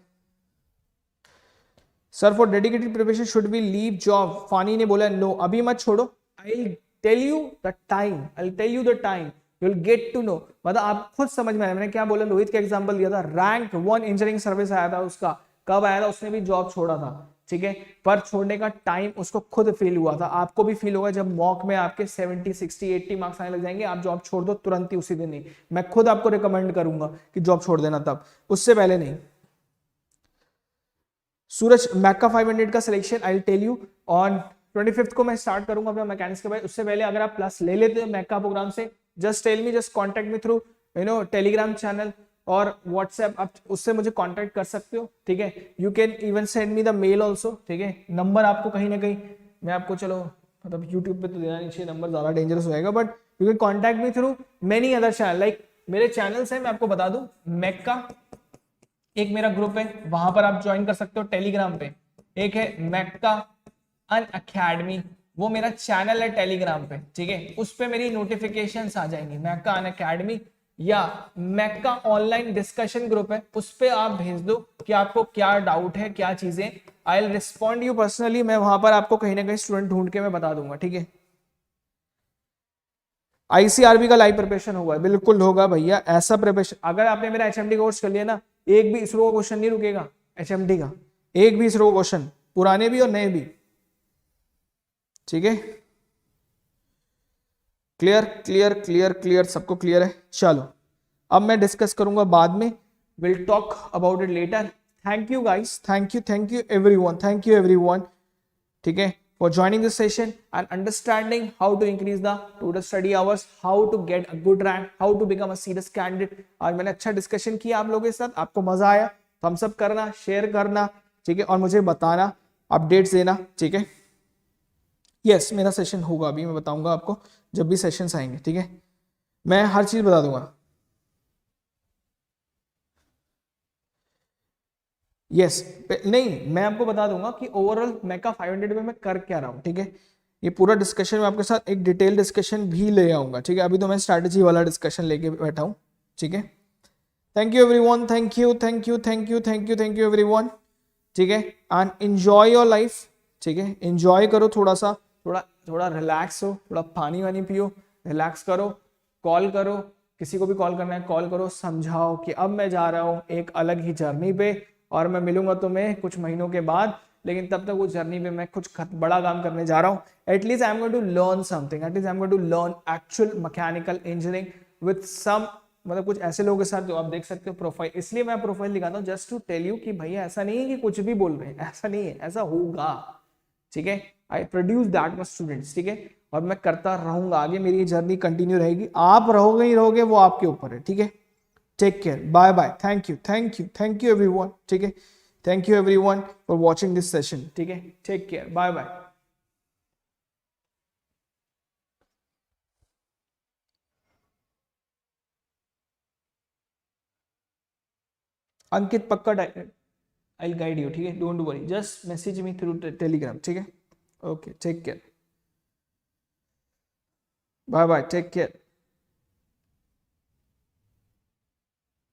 Sir for dedicated preparation should be leave job, Phani ने बोला no, अभी मत छोड़ो, I tell you the time, you will get to know, मतलब आप खुद समझ में आया। मैंने क्या बोला, लोहित का एग्जांपल दिया था, रैंक 1 इंजीनियरिंग सर्विस आया था उसका, कब आया था, उसने भी जॉब छोड़ा था, ठीक है, पर छोड़ने का टाइम उसको खुद फील हुआ था। आपको भी फील होगा जब मॉक में आपके 70, 60, 80 मार्क्स आने लग जाएंगे, आप जॉब छोड़ दो तुरंत ही, उसी दिन ही। मैं खुद आपको रिकमेंड करूंगा कि जॉब छोड़ देना, तब, उससे पहले नहीं। सूरज मैका 500 का selection I tell you on 25 को मैं स्टार्ट करूंगा अपना मैकेनिक्स के बाद। उससे पहले अगर आप प्लस ले लेते हो मैका प्रोग्राम से, just tell me, just contact me through Telegram channel और व्हाट्सएप, आप उससे मुझे कांटेक्ट कर सकते हो, ठीक है। You can even send me the mail also, ठीक है। नंबर आपको कहीं ना कहीं मैं आपको, चलो मतलब यूट्यूब पे तो देना नहीं चाहिए नंबर, ज्यादा डेंजरस हो जाएगा, but you can contact me through many other channel, like मेरे चैनल्स हैं, मैं आपको बता दूं, मैका एक मेरा ग्रुप है, वहां पर आप ज्वाइन कर सकते हो टेलीग्राम पे। एक है मैका अनअकैडमी, वो मेरा चैनल है टेलीग्राम पे, ठीक है, उस पे मेरी नोटिफिकेशंस आ जाएंगी। मैका अनअकैडमी या मैका ऑनलाइन डिस्कशन ग्रुप है, उस पे आप भेज दो कि आपको क्या डाउट है, क्या चीजें, I will respond you personally. मैं वहां पर आपको कहीं ना कहीं स्टूडेंट ढूंढ के मैं बता दूंगा, ठीक है। आईसीआरबी का लाइव प्रिपरेशन होगा, बिल्कुल होगा भैया, ऐसा प्रिपरेशन, अगर आपने मेरा एचएमडी कोर्स कर लिया ना, एक भी इसरो का क्वेश्चन नहीं रुकेगा, एचएमडी का एक भी इसरो का क्वेश्चन, पुराने भी और नए भी, ठीक है। क्लियर क्लियर क्लियर क्लियर, सबको क्लियर है? चलो अब मैं डिस्कस करूंगा बाद में, will talk about it later. Thank you guys, thank you everyone, ठीक है, for joining this session and understanding how to increase the total study hours, how to get a good rank, how to become a serious candidate। आज मैंने अच्छा discussion किया आप लोगों के साथ, आपको मजा आया, थम्स अप करना, शेयर करना, ठीक है, और मुझे बताना, अपडेट्स देना, ठीक है। यस मेरा सेशन होगा, अभी मैं बताऊंगा आपको जब भी सेशंस आएंगे, ठीक है। मैं हर चीज बता दूंगा। यस नहीं, मैं आपको बता दूंगा कि ओवरऑल मेका 500 में मैं कर क्या रहा हूँ, ठीक है। ये पूरा डिस्कशन में आपके साथ एक डिटेल डिस्कशन भी ले आऊंगा, ठीक है। अभी तो मैं स्ट्रैटेजी वाला डिस्कशन लेके बैठा हूँ, ठीक है। Thank you everyone, thank you thank you thank you thank you thank you everyone, ठीक है। एंड एंजॉय योर लाइफ, ठीक है। एंजॉय करो थोड़ा सा, थोड़ा थोड़ा रिलैक्स हो, थोड़ा पानी वानी पियो, रिलैक्स करो, कॉल करो, किसी को भी कॉल करना है कॉल करो, समझाओ कि अब मैं जा रहा हूँ एक अलग ही जर्नी पे और मैं मिलूंगा तुम्हें कुछ महीनों के बाद, लेकिन तब तक वो जर्नी पे मैं कुछ बड़ा काम करने जा रहा हूँ। At least I am going to learn something, at least I am going to learn actual mechanical engineering with some, मतलब कुछ ऐसे लोगों के साथ जो आप देख सकते हो प्रोफाइल। इसलिए मैं प्रोफाइल दिखाता हूँ जस्ट टू टेल यू कि भैया ऐसा नहीं है कि कुछ भी बोल रहे हैं, ऐसा नहीं है, ऐसा होगा, ठीक है। I produce that much students, ठीक है। और मैं करता रहूंगा आगे, मेरी जर्नी कंटिन्यू रहेगी, आप रहोगे ही रहोगे वो आपके ऊपर है, ठीक है। Take care, bye bye, thank you thank you thank you everyone, ठीक है। Thank you everyone for watching this session, ठीक है। Take care, bye bye. Ankit पक्का आई गाइड यू, ठीक है, don't worry, just message me through Telegram, ठीक है। Okay, take care, bye bye, take care.